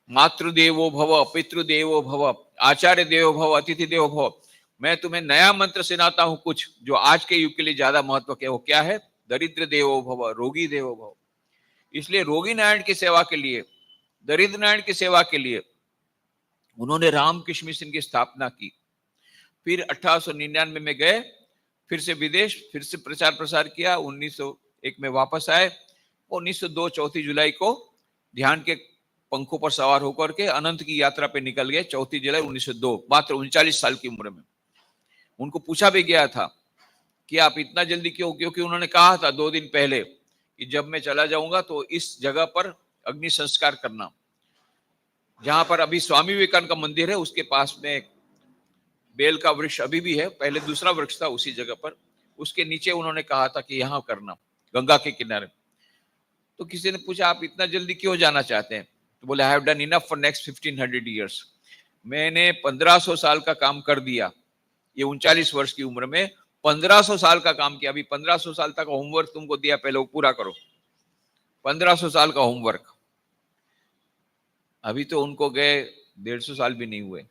मातृदेवो भव, पितृदेवो भव, आचार्य देवो भव, अतिथि देवो भव। मैं तुम्हें नया मंत्र सुनाता हूं कुछ, जो आज के युग के लिए ज्यादा महत्व के। वो क्या है? दरिद्र देवो भव, रोगी देवो भव। इसलिए रोगी नारायण की सेवा के लिए, दरिद्र नारायण की सेवा के लिए उन्होंने रामकृष्ण मिशन की स्थापना की। फिर 1899 में गए, फिर से विदेश, फिर से प्रचार प्रसार किया। 1901 में वापस आए। 1902 4 जुलाई को ध्यान के पंखों पर सवार होकर के अनंत की यात्रा पे निकल गए। 4 जुलाई 1902, मात्र 39 साल की उम्र में। उनको पूछा भी गया था कि आप इतना जल्दी क्यों, क्योंकि उन्होंने कहा था 2 दिन पहले कि जब मैं चला जाऊंगा तो इस जगह पर अग्नि संस्कार करना। जहां पर अभी स्वामी विवेकानंद का मंदिर है उसके पास में एक बेल का वृक्ष अभी भी है, पहले दूसरा वृक्ष था उसी जगह पर, उसके नीचे उन्होंने कहा था कि यहां करना, गंगा के किनारे। तो किसी ने पूछा आप इतना जल्दी क्यों जाना चाहते हैं? तो बोले I have done enough for next 1500 years. मैंने 1500 साल का काम कर दिया। ये 39 वर्ष की उम्र में 1500 साल का काम किया। अभी 1500 साल तक होमवर्क तुमको दिया, पहले वो पूरा करो। 1500 साल का होमवर्क। अभी तो उनको गए 150 साल भी नहीं हुए।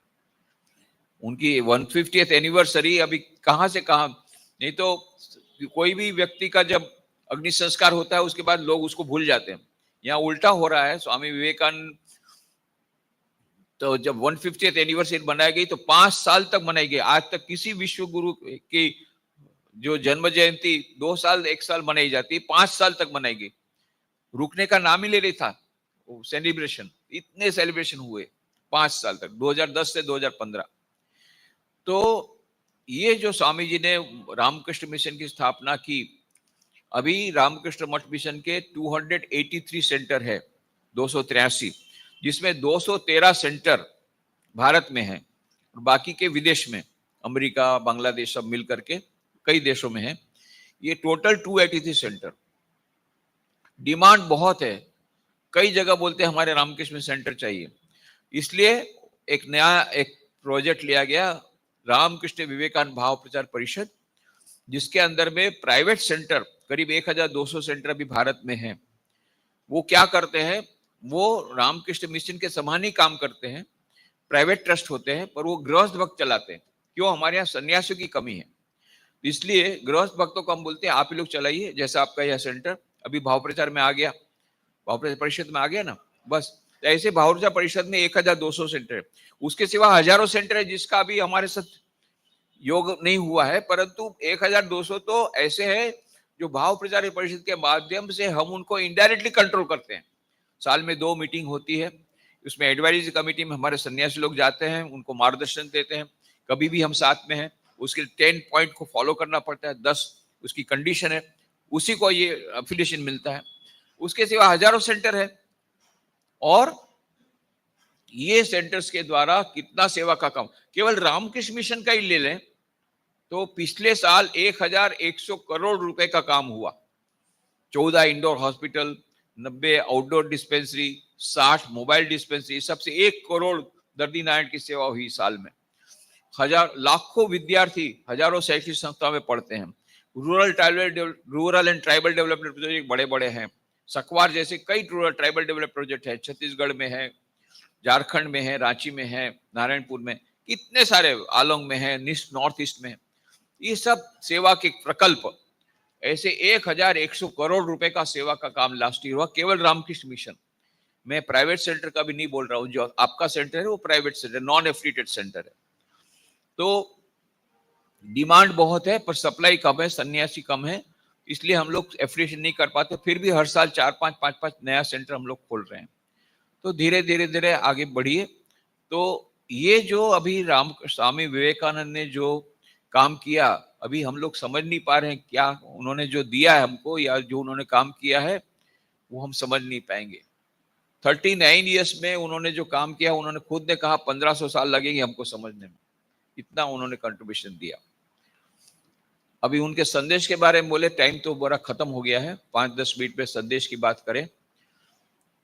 उनकी 150th एनिवर्सरी अभी कहां से कहां। नहीं तो कोई भी व्यक्ति का जब अग्नि संस्कार होता है उसके बाद लोग उसको भूल जाते हैं। यहाँ उल्टा हो रहा है। स्वामी विवेकानंद तो जब 150th एनिवर्सरी बनाई गई तो 5 साल तक मनाई गई। आज तक किसी विश्व गुरु की जो जन्म जयंती 2 साल 1 साल मनाई जाती, 5 साल तक मनाई गई। रुकने का नाम ही ले रही था सेलिब्रेशन। इतने सेलिब्रेशन हुए 5 साल तक, 2010 से 2015। तो ये जो स्वामी जी ने रामकृष्ण मिशन की स्थापना की, अभी रामकृष्ण मठ मिशन के 283 सेंटर है, 283, जिसमें 213 सेंटर भारत में है और बाकी के विदेश में, अमेरिका, बांग्लादेश सब मिल करके कई देशों में है। ये टोटल 283 सेंटर। डिमांड बहुत है। कई जगह बोलते हैं हमारे रामकृष्ण सेंटर चाहिए। इसलिए एक नया एक प्रोजेक्ट लिया गया, रामकृष्ण विवेकानंद भाव प्रचार परिषद, जिसके अंदर में प्राइवेट सेंटर करीब 1200 सेंटर अभी भारत में हैं। वो क्या करते हैं, वो रामकृष्ण मिशन के समान ही काम करते हैं। प्राइवेट ट्रस्ट होते हैं पर वो गृहस्थ भक्त चलाते हैं। क्यों? हमारे यहाँ सन्यासियों की कमी है, इसलिए गृहस्थ भक्तों को हम बोलते हैं आप ही लोग चलाइए। जैसा आपका यह सेंटर अभी भाव प्रचार में आ गया, भाव प्रचार परिषद में आ गया ना, बस ऐसे भाव प्रचार परिषद में 1200 सेंटर है। उसके सिवा हजारों सेंटर है जिसका अभी हमारे साथ योग नहीं हुआ है, परंतु 1200 तो ऐसे हैं जो भाव प्रचार परिषद के माध्यम से हम उनको इनडायरेक्टली कंट्रोल करते हैं। साल में 2 मीटिंग होती है, उसमें एडवाइजरी कमेटी में हमारे सन्यासी लोग जाते हैं, उनको मार्गदर्शन देते हैं। कभी भी हम साथ में हैं। उसके 10 पॉइंट को फॉलो करना पड़ता है, 10 उसकी कंडीशन है, उसी को ये अफिलिएशन मिलता है। उसके सिवा हजारों सेंटर है और ये सेंटर्स के द्वारा कितना सेवा का काम। केवल रामकृष्ण मिशन का ही ले लें तो पिछले साल 1100 करोड़ रुपए का काम हुआ। 14 indoor hospital, 90 outdoor dispensary, 60 mobile dispensary, सबसे 1 करोड़ दर्दी नारायण की सेवा हुई साल में। लाखों विद्यार्थी हजारों शैक्षिक संस्थाओं में पढ़ते हैं। Rural and tribal development project बड़े बड़े हैं। सकवार जैसे कई रूरल ट्राइबल डेवलपमेंट प्रोजेक्ट है, छत्तीसगढ़ में है, झारखंड में है, रांची में है, नारायणपुर में, कितने सारे, आलोंग में है, नॉर्थ ईस्ट में। ये सब सेवा के प्रकल्प, ऐसे 1100 करोड़ रुपए का सेवा का काम लास्ट ईयर हुआ केवल रामकृष्ण मिशन। मैं प्राइवेट सेंटर का भी नहीं बोल रहा हूँ। जो आपका सेंटर है वो private centre, non affiliated centre है। तो डिमांड बहुत है पर सप्लाई कम है, सन्यासी कम है, इसलिए हम लोग एफिलिएशन नहीं कर पाते। फिर भी हर साल 4-5, 5-5 नया सेंटर हम लोग खोल रहे हैं। तो धीरे धीरे धीरे आगे बढ़िए। तो ये जो अभी स्वामी विवेकानंद ने जो काम किया, अभी हम लोग समझ नहीं पा रहे हैं क्या उन्होंने जो दिया है हमको, या जो उन्होंने काम किया है वो हम समझ नहीं पाएंगे। 39 ईयर्स में उन्होंने जो काम किया, उन्होंने खुद ने कहा 1500 साल लगेंगे हमको समझने में, इतना उन्होंने कंट्रीब्यूशन दिया। अभी उनके संदेश के बारे में बोले, टाइम तो बड़ा खत्म हो गया है, 5-10 मिनट में संदेश की बात करें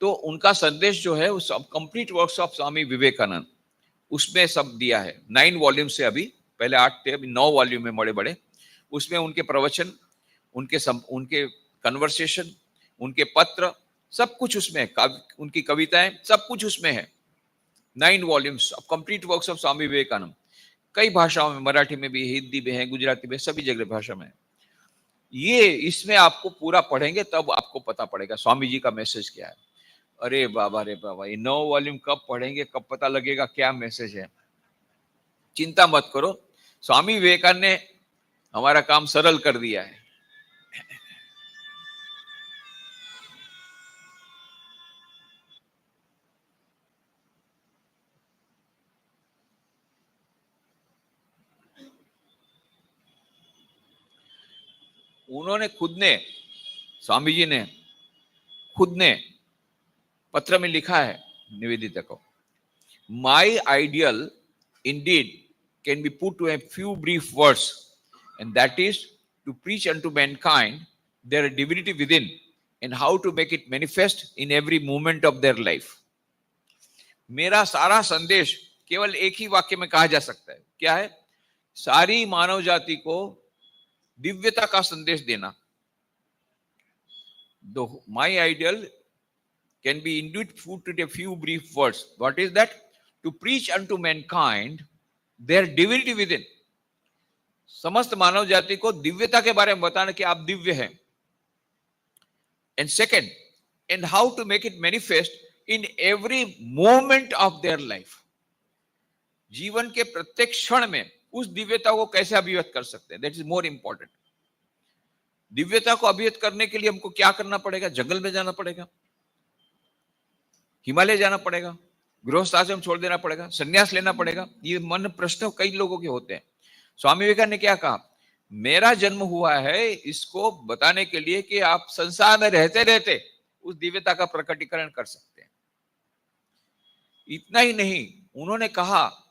तो उनका संदेश जो है उस complete works of Swami Vivekananda, उसमें सब दिया है। 9 वॉल्यूम से, अभी पहले 8 थे, अभी 9 वॉल्यूम में बड़े बड़े। उसमें उनके प्रवचन, उनके कन्वर्सेशन, उनके पत्र, सब कुछ उसमें है। उनकी कविताएं, सब कुछ उसमें है। 9 volumes of complete works of Swami Vivekananda, कई भाषाओं में, मराठी में भी, हिंदी में है, गुजराती में, सभी जगह भाषा में। ये इसमें आपको पूरा पढ़ेंगे तब आपको पता पड़ेगा स्वामी जी का मैसेज क्या है। अरे बाबा रे बाबा, ये 9 वॉल्यूम कब पढ़ेंगे, कब पता लगेगा क्या मैसेज है। चिंता मत करो, स्वामी विवेकानंद ने हमारा काम सरल कर दिया है। उन्होंने खुद ने, स्वामी जी ने खुद ने पत्र में लिखा है निवेदिता को, माई ideal indeed can be put to a few brief words, and that is to preach unto mankind their divinity within and how to make it manifest in every moment of their life. मेरा सारा संदेश केवल एक ही वाक्य में कहा जा सकता है, क्या है? सारी मानव जाति को दिव्यता का संदेश देना। My ideal can be indeed put to a few brief words. What is that? To preach unto mankind their divinity within. समस्त मानव जाति को दिव्यता के बारे में बताना कि आप दिव्य हैं। And second, and how to make it manifest in every moment of their life. जीवन के प्रत्येक क्षण में उस दिव्यता को कैसे अभिव्यक्त कर सकते हैं, दैट इज मोर इंपॉर्टेंट। दिव्यता को अभिव्यक्त करने के लिए हमको क्या करना पड़ेगा? जंगल में जाना पड़ेगा, हिमालय जाना पड़ेगा, गृहस्थ आश्रम छोड़ देना पड़ेगा, संन्यास लेना पड़ेगा? ये मन प्रश्न कई लोगों के होते हैं। स्वामी विवेकानंद ने क्या कहा? मेरा जन्म हुआ है इसको बताने के लिए कि आप संसार में रहते रहते उस दिव्यता का प्रकटीकरण कर सकते हैं। इतना ही नहीं, उन्होंने कहा,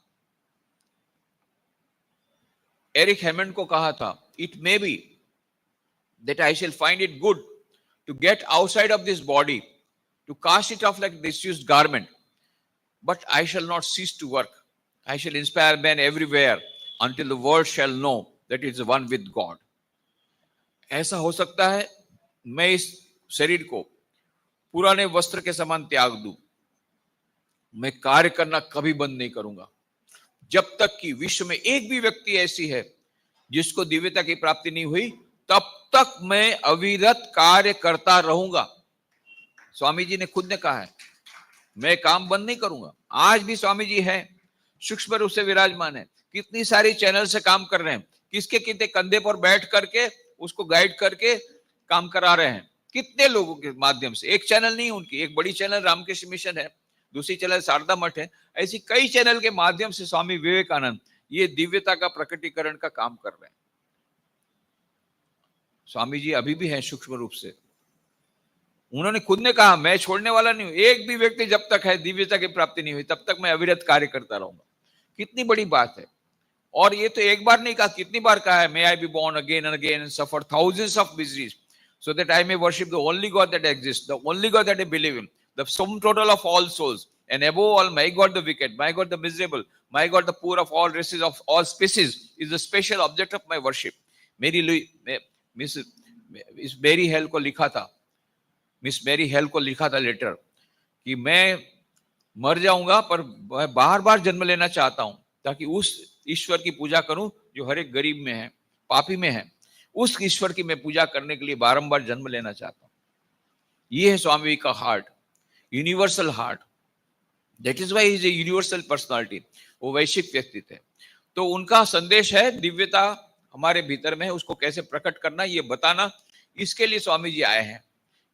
एरिक हेमंड को कहा था, it may be that I shall find it good to get outside of this body, to cast it off like disused garment, but I shall not cease to work. I shall inspire men everywhere until the world shall know that it is one with God. ऐसा हो सकता है मैं इस शरीर को पुराने वस्त्र के समान त्याग दूं, मैं कार्य करना कभी बंद नहीं करूंगा जब तक कि विश्व में एक भी व्यक्ति ऐसी है जिसको दिव्यता की प्राप्ति नहीं हुई, तब तक मैं अविरत कार्य करता रहूंगा। स्वामी जी ने खुद ने कहा है, मैं काम बंद नहीं करूंगा। आज भी स्वामी जी हैं, सूक्ष्म रूप से विराजमान है, कितनी सारी चैनल से काम कर रहे हैं, किसके कितने कंधे पर बैठ करके उसको गाइड करके काम करा रहे हैं, कितने लोगों के माध्यम से। एक चैनल नहीं उनकी, एक बड़ी चैनल रामकृष्ण मिशन है, दूसरी चैनल शारदा मठ है, ऐसी कई चैनल के माध्यम से स्वामी विवेकानंद ये दिव्यता का प्रकटीकरण का काम कर रहे हैं। स्वामी जी अभी भी हैं सूक्ष्म रूप से। उन्होंने खुद ने कहा, मैं छोड़ने वाला नहीं हूं, एक भी व्यक्ति जब तक है दिव्यता की प्राप्ति नहीं हुई तब तक मैं अविरत कार्य करता रहूंगा। कितनी बड़ी बात है। और ये तो एक बार नहीं कहा, कितनी बार कहा है, may I be born again and again and suffer thousands of miseries so that I may worship the only God that exists, the only God that I believe in, the sum total of all souls, and above all, my God the wicked, my God the miserable, my God the poor of all races, of all species, is the special object of my worship. मेरी miss मेरी hello को लिखा था, miss मेरी hello को लिखा था letter कि मैं मर जाऊंगा पर बार बार जन्म लेना चाहता हूं ताकि उस ईश्वर की पूजा करूं जो हर एक गरीब में है, पापी में है। उस ईश्वर की मैं पूजा करने के लिए बारंबार जन्म लेना चाहता हूं। ये है स्वामी का heart, universal heart. That is why is a universal personality. वो वैश्विक व्यक्तित्व है। तो उनका संदेश है दिव्यता हमारे भीतर में है, उसको कैसे प्रकट करना, ये बताना, इसके लिए स्वामी जी आए हैं।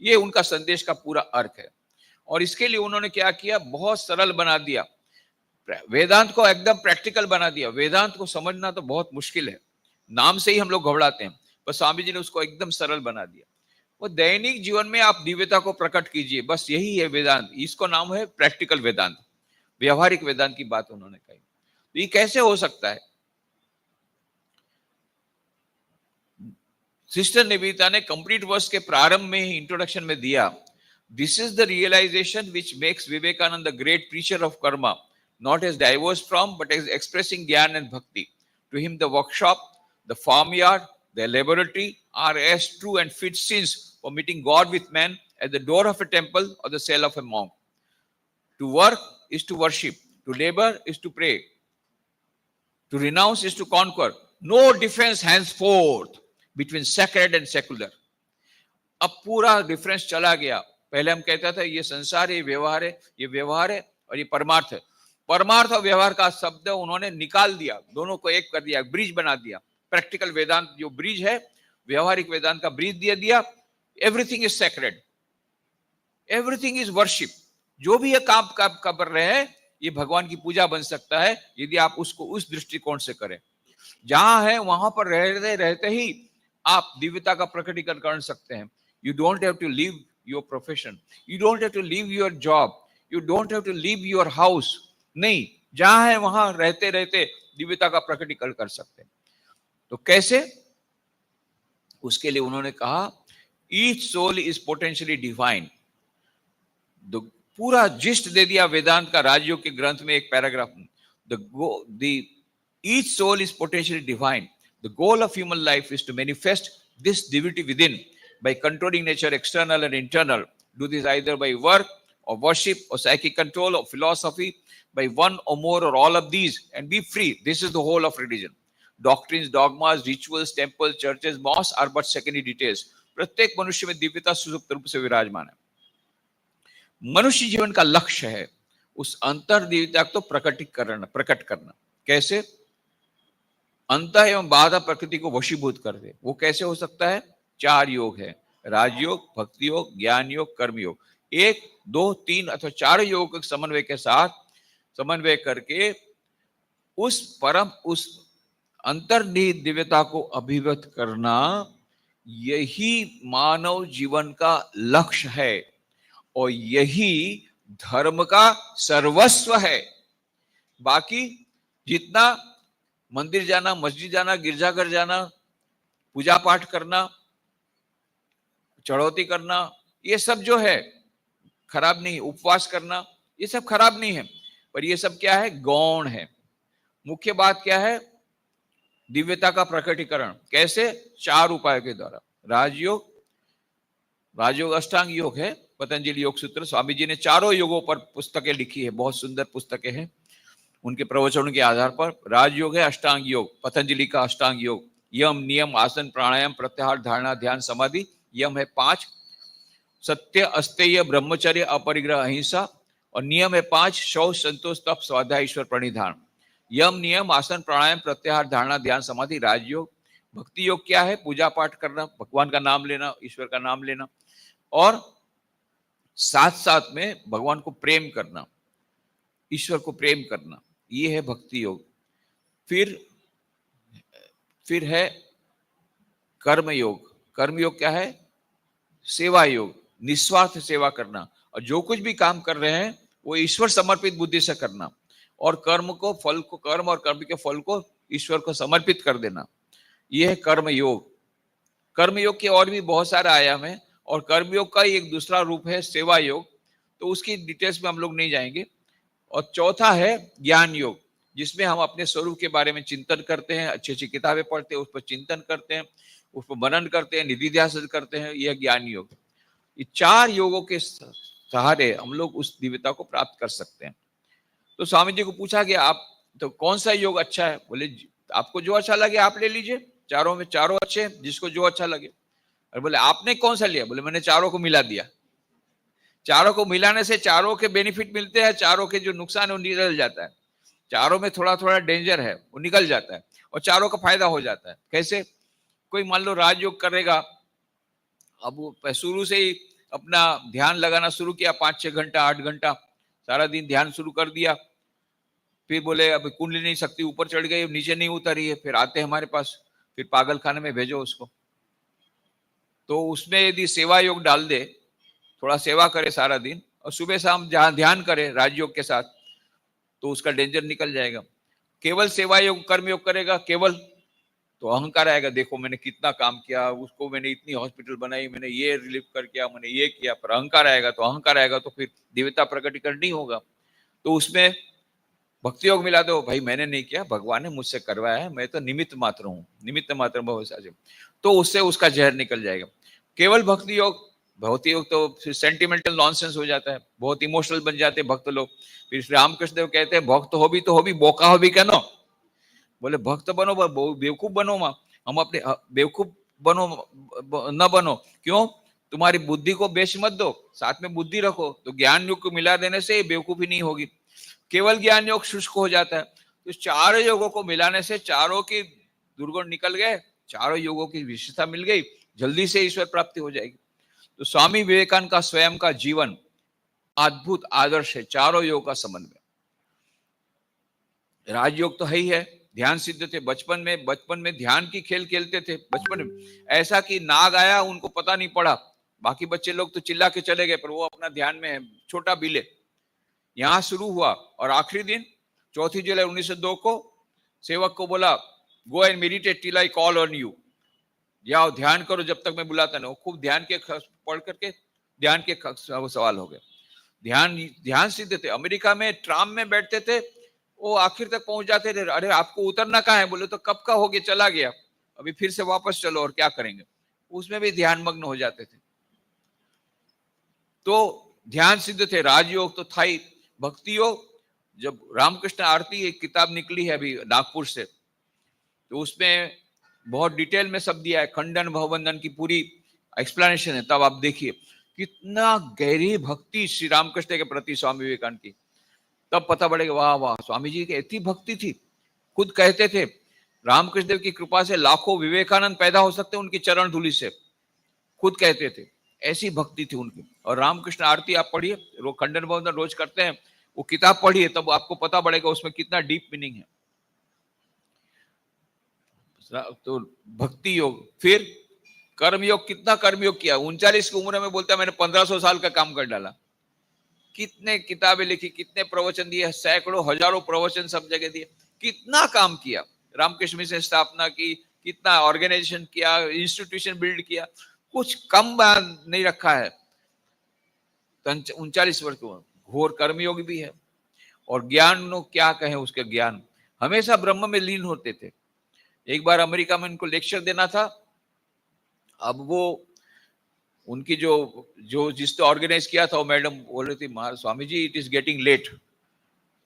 ये उनका संदेश का पूरा अर्थ है। और इसके लिए उन्होंने क्या किया, बहुत सरल बना दिया, वेदांत को एकदम प्रैक्टिकल बना दिया। वेदांत को समझना तो बहुत मुश्किल है, नाम से ही हम लोग घबराते हैं, पर स्वामी जी ने उसको एकदम सरल बना दिया। वो दैनिक जीवन में आप दिव्यता को प्रकट कीजिए, बस यही है वेदांत। इसको नाम है प्रैक्टिकल वेदांत, व्यवहारिक वेदांत की बात उन्होंने कही। तो ये कैसे हो सकता है? सिस्टर निवेदिता ने कंप्लीट वर्स के प्रारंभ में ही इंट्रोडक्शन में दिया, this is the realisation which makes Vivekananda the great preacher of karma, not as divorce from but as expressing jnana and bhakti. To him the workshop, the farmyard, the laboratory are as true and fit scenes for meeting God with man at the door of a temple or the cell of a monk. To work is to worship, to labor is to pray, to renounce is to conquer. No defense henceforth between sacred and secular. अब पूरा difference चला गया। पहले हम कहता था ये संसार है, ये व्यवहार है, ये व्यवहार है और ये परमार्थ है। परमार्थ और व्यवहार का शब्द उन्होंने निकाल दिया, दोनों को एक कर दिया, ब्रिज बना दिया। प्रैक्टिकल वेदांत जो ब्रिज है, व्यवहारिक वेदांत का ब्रिज दे दिया। Everything is sacred, everything is worship. जो भी ये काम कर रहे हैं, ये भगवान की पूजा बन सकता है यदि आप उसको उस दृष्टिकोण से करें। जहां है वहां पर रहते रहते ही आप दिव्यता का प्रकटीकरण कर सकते हैं। You don't have to leave your profession, you don't have to leave your job, you don't have to leave your house. नहीं, जहां है वहां रहते रहते दिव्यता का प्रकटीकरण कर सकते हैं। तो कैसे? उसके लिए उन्होंने कहा each soul is potentially divine. पूरा जिस्ट दे दिया वेदांत का राजयोग के ग्रंथ में एक paragraph. Each soul is potentially divine. The goal of human life is to manifest this divinity within by controlling nature, external and internal. Do this either by work or worship or psychic control or philosophy, by one or more or all of these, and be free. This is the whole of religion. Doctrines, dogmas, rituals, temples, churches, mosques are but secondary details. प्रत्येक मनुष्य में दिव्यता सुसुप्त रूप से विराजमान है। मनुष्य जीवन का लक्ष्य है उस अंतर दिव्यता को प्रकट करना। कैसे? अंत एवं बाधा प्रकृति को वशीभूत कर दे। वो कैसे हो सकता है? 4 योग है, राजयोग, भक्ति योग, ज्ञान योग, कर्म योग। 1, 2, 3 अथवा 4 योग के समन्वय के साथ समन्वय करके उस अंतर्निहित दिव्यता को अभिव्यक्त करना, यही मानव जीवन का लक्ष्य है और यही धर्म का सर्वस्व है। बाकी जितना मंदिर जाना, मस्जिद जाना, गिरजाघर जाना, पूजा पाठ करना, चढ़ौती करना, ये सब जो है खराब नहीं। उपवास करना, ये सब खराब नहीं है, पर ये सब क्या है? गौण है। मुख्य बात क्या है? दिव्यता का प्रकटीकरण। कैसे? 4 उपायों के द्वारा। राजयोग, राजयोग अष्टांग योग है, पतंजलि योग सूत्र। स्वामी जी ने 4 योगों पर पुस्तकें लिखी है, बहुत सुंदर पुस्तकें हैं उनके प्रवचनों के आधार पर। राजयोग है अष्टांग योग, पतंजलि का अष्टांग योग। यम, नियम, आसन, प्राणायाम, प्रत्याहार, धारणा, ध्यान, समाधि। यम है 5, सत्य, अस्तेय, ब्रह्मचर्य, अपरिग्रह, अहिंसा। और नियम है 5, शौच, संतोष, तप, स्वाध्याय, ईश्वर प्रणिधान। यम, नियम, आसन, प्राणायाम, प्रत्याहार, धारणा, ध्यान, समाधि, राजयोग। भक्ति योग क्या है? पूजा पाठ करना, भगवान का नाम लेना, ईश्वर का नाम लेना, और साथ साथ में भगवान को प्रेम करना, ईश्वर को प्रेम करना, ये है भक्ति योग। फिर है कर्म योग। कर्म योग क्या है? सेवा योग, निस्वार्थ सेवा करना, और जो कुछ भी काम कर रहे हैं वो ईश्वर समर्पित बुद्धि से करना, और कर्म और कर्म के फल को ईश्वर को समर्पित कर देना, ये है कर्म योग। कर्म योग के और भी बहुत सारे आयाम है, और कर्म योग का एक दूसरा रूप है सेवा योग, तो उसकी डिटेल्स में हम लोग नहीं जाएंगे। और चौथा है ज्ञान योग, जिसमें हम अपने स्वरूप के बारे में चिंतन करते हैं, अच्छी अच्छी किताबें पढ़ते हैं, उस पर चिंतन करते हैं, उस पर मनन करते हैं, निधि ध्यान करते हैं, यह ज्ञान योग। ये 4 योगों के सहारे हम लोग उस दिव्यता को प्राप्त कर सकते हैं। तो स्वामी जी को पूछा कि आप तो कौन सा योग अच्छा है? बोले आपको जो अच्छा लगे आप ले लीजिए, चारों में चारों अच्छे हैं, जिसको जो अच्छा लगे। और बोले आपने कौन सा लिया? बोले मैंने चारों को मिला दिया। चारों को मिलाने से चारों के बेनिफिट मिलते हैं, चारों के जो नुकसान है वो निकल जाता है। चारों में थोड़ा थोड़ा डेंजर है, वो निकल जाता है, और चारों का फायदा हो जाता है। कैसे? कोई मान लो राजयोग करेगा, अब वो शुरू से ही अपना ध्यान लगाना शुरू किया, 5-6 घंटा 8 घंटा सारा दिन ध्यान शुरू कर दिया। फिर बोले अब कुंडलिनी शक्ति ऊपर चढ़ गई, नीचे नहीं उतरी है, फिर आते हमारे पास, फिर पागल खाने में भेजो उसको। तो उसमें यदि सेवा योग डाल दे, थोड़ा सेवा करे सारा दिन, और सुबह शाम जहां ध्यान करे राजयोग के साथ, तो उसका डेंजर निकल जाएगा। केवल सेवा योग कर्म योग करेगा केवल, तो अहंकार आएगा, देखो मैंने कितना काम किया, उसको मैंने इतनी हॉस्पिटल बनाई, मैंने ये रिलीफ कर किया, मैंने ये किया, पर अहंकार आएगा तो फिर दिव्यता प्रकटीकरण नहीं होगा। तो उसमें भक्ति योग मिला दो, भाई मैंने नहीं किया, भगवान ने मुझसे करवाया है, मैं तो निमित्त मात्र हूँ, निमित्त मात्र भवसाचिव, तो उससे उसका जहर निकल जाएगा। केवल भक्ति योग तो फिर सेंटिमेंटल नॉनसेंस हो जाता है, बहुत इमोशनल बन जाते हैं भक्त लोग। फिर श्री रामकृष्ण देव कहते हैं भक्त हो भी बोका हो भी क्या नो। बोले भक्त बनो, बेवकूफ बनो माँ, हम अपने बेवकूफ बनो न बनो। क्यों? तुम्हारी बुद्धि को बेच मत दो, साथ में बुद्धि रखो। तो ज्ञान योग को मिला देने से बेवकूफी नहीं होगी। केवल ज्ञान योग शुष्क हो जाता है। तो चारों योगों को मिलाने से चारों की दुर्गुण निकल गए, चारों योगों की विशेषता मिल गई, जल्दी से ईश्वर प्राप्ति हो जाएगी। तो स्वामी विवेकानंद का स्वयं का जीवन अद्भुत आदर्श है, चारों योग का समन्वय। राजयोग तो है ही है, ध्यान सिद्ध थे। बचपन में ध्यान की खेल खेलते थे। बचपन में ऐसा कि नाग आया उनको पता नहीं पड़ा, बाकी बच्चे लोग तो चिल्ला के चले गए, पर वो अपना ध्यान में है, छोटा बिले। यहां शुरू हुआ और आखिरी दिन 4 जुलाई 1902 को सेवक को बोला, go and meditate till I call on you. जाओ ध्यान करो जब तक मैं बुलाता नहीं। खूब ध्यान के पढ़ करके ध्यान के सवाल हो गए। ध्यान ध्यान सिद्ध थे। अमेरिका में ट्राम में बैठते थे, वो आखिर तक पहुंच जाते थे। अरे आपको उतरना कहाँ है? बोले तो कब का हो गया, चला गया, अभी फिर से वापस चलो और क्या करेंगे। उसमें भी ध्यान मग्न हो जाते थे। तो ध्यान सिद्ध थे। राजयोग तो था ही। भक्ति योग, जब रामकृष्ण आरती एक किताब निकली है अभी नागपुर से, तो उसमें बहुत डिटेल में सब दिया है, खंडन भवबंधन की पूरी एक्सप्लेनेशन है। तब आप देखिए कितना गहरी भक्ति श्री रामकृष्ण के प्रति स्वामी विवेकानंद की, तब पता पड़ेगा वाह वाह स्वामी जी की इतनी भक्ति थी। खुद कहते थे रामकृष्ण देव की कृपा से लाखों विवेकानंद पैदा हो सकते उनकी चरण धूलि से, खुद कहते थे, ऐसी भक्ति थी उनकी। और रामकृष्ण आरती आप पढ़िए, खंडन भवन रोज करते हैं, वो किताब पढ़िए तब आपको पता पड़ेगा उसमें कितना डीप मीनिंग है। तो भक्ति योग, फिर कर्मयोग। कितना कर्मयोग किया, 39 की उम्र में बोलता है मैंने 1500 साल का काम कर डाला। कितने किताबें लिखी, कितने प्रवचन दिए, सैकड़ों हजारों प्रवचन सब जगह दिए, कितना काम किया। रामकृष्ण मिशन स्थापना की, कितना ऑर्गेनाइजेशन किया, इंस्टीट्यूशन बिल्ड किया, कुछ कम नहीं रखा है। 39 वर्ष को घोर कर्मयोग भी है। और ज्ञान क्या कहें उसके, ज्ञान हमेशा ब्रह्म में लीन होते थे। एक बार अमेरिका में उनको लेक्चर देना था। अब वो उनकी जो जो जिसने ऑर्गेनाइज किया था वो मैडम बोल रही थी, Swami ji it is getting late.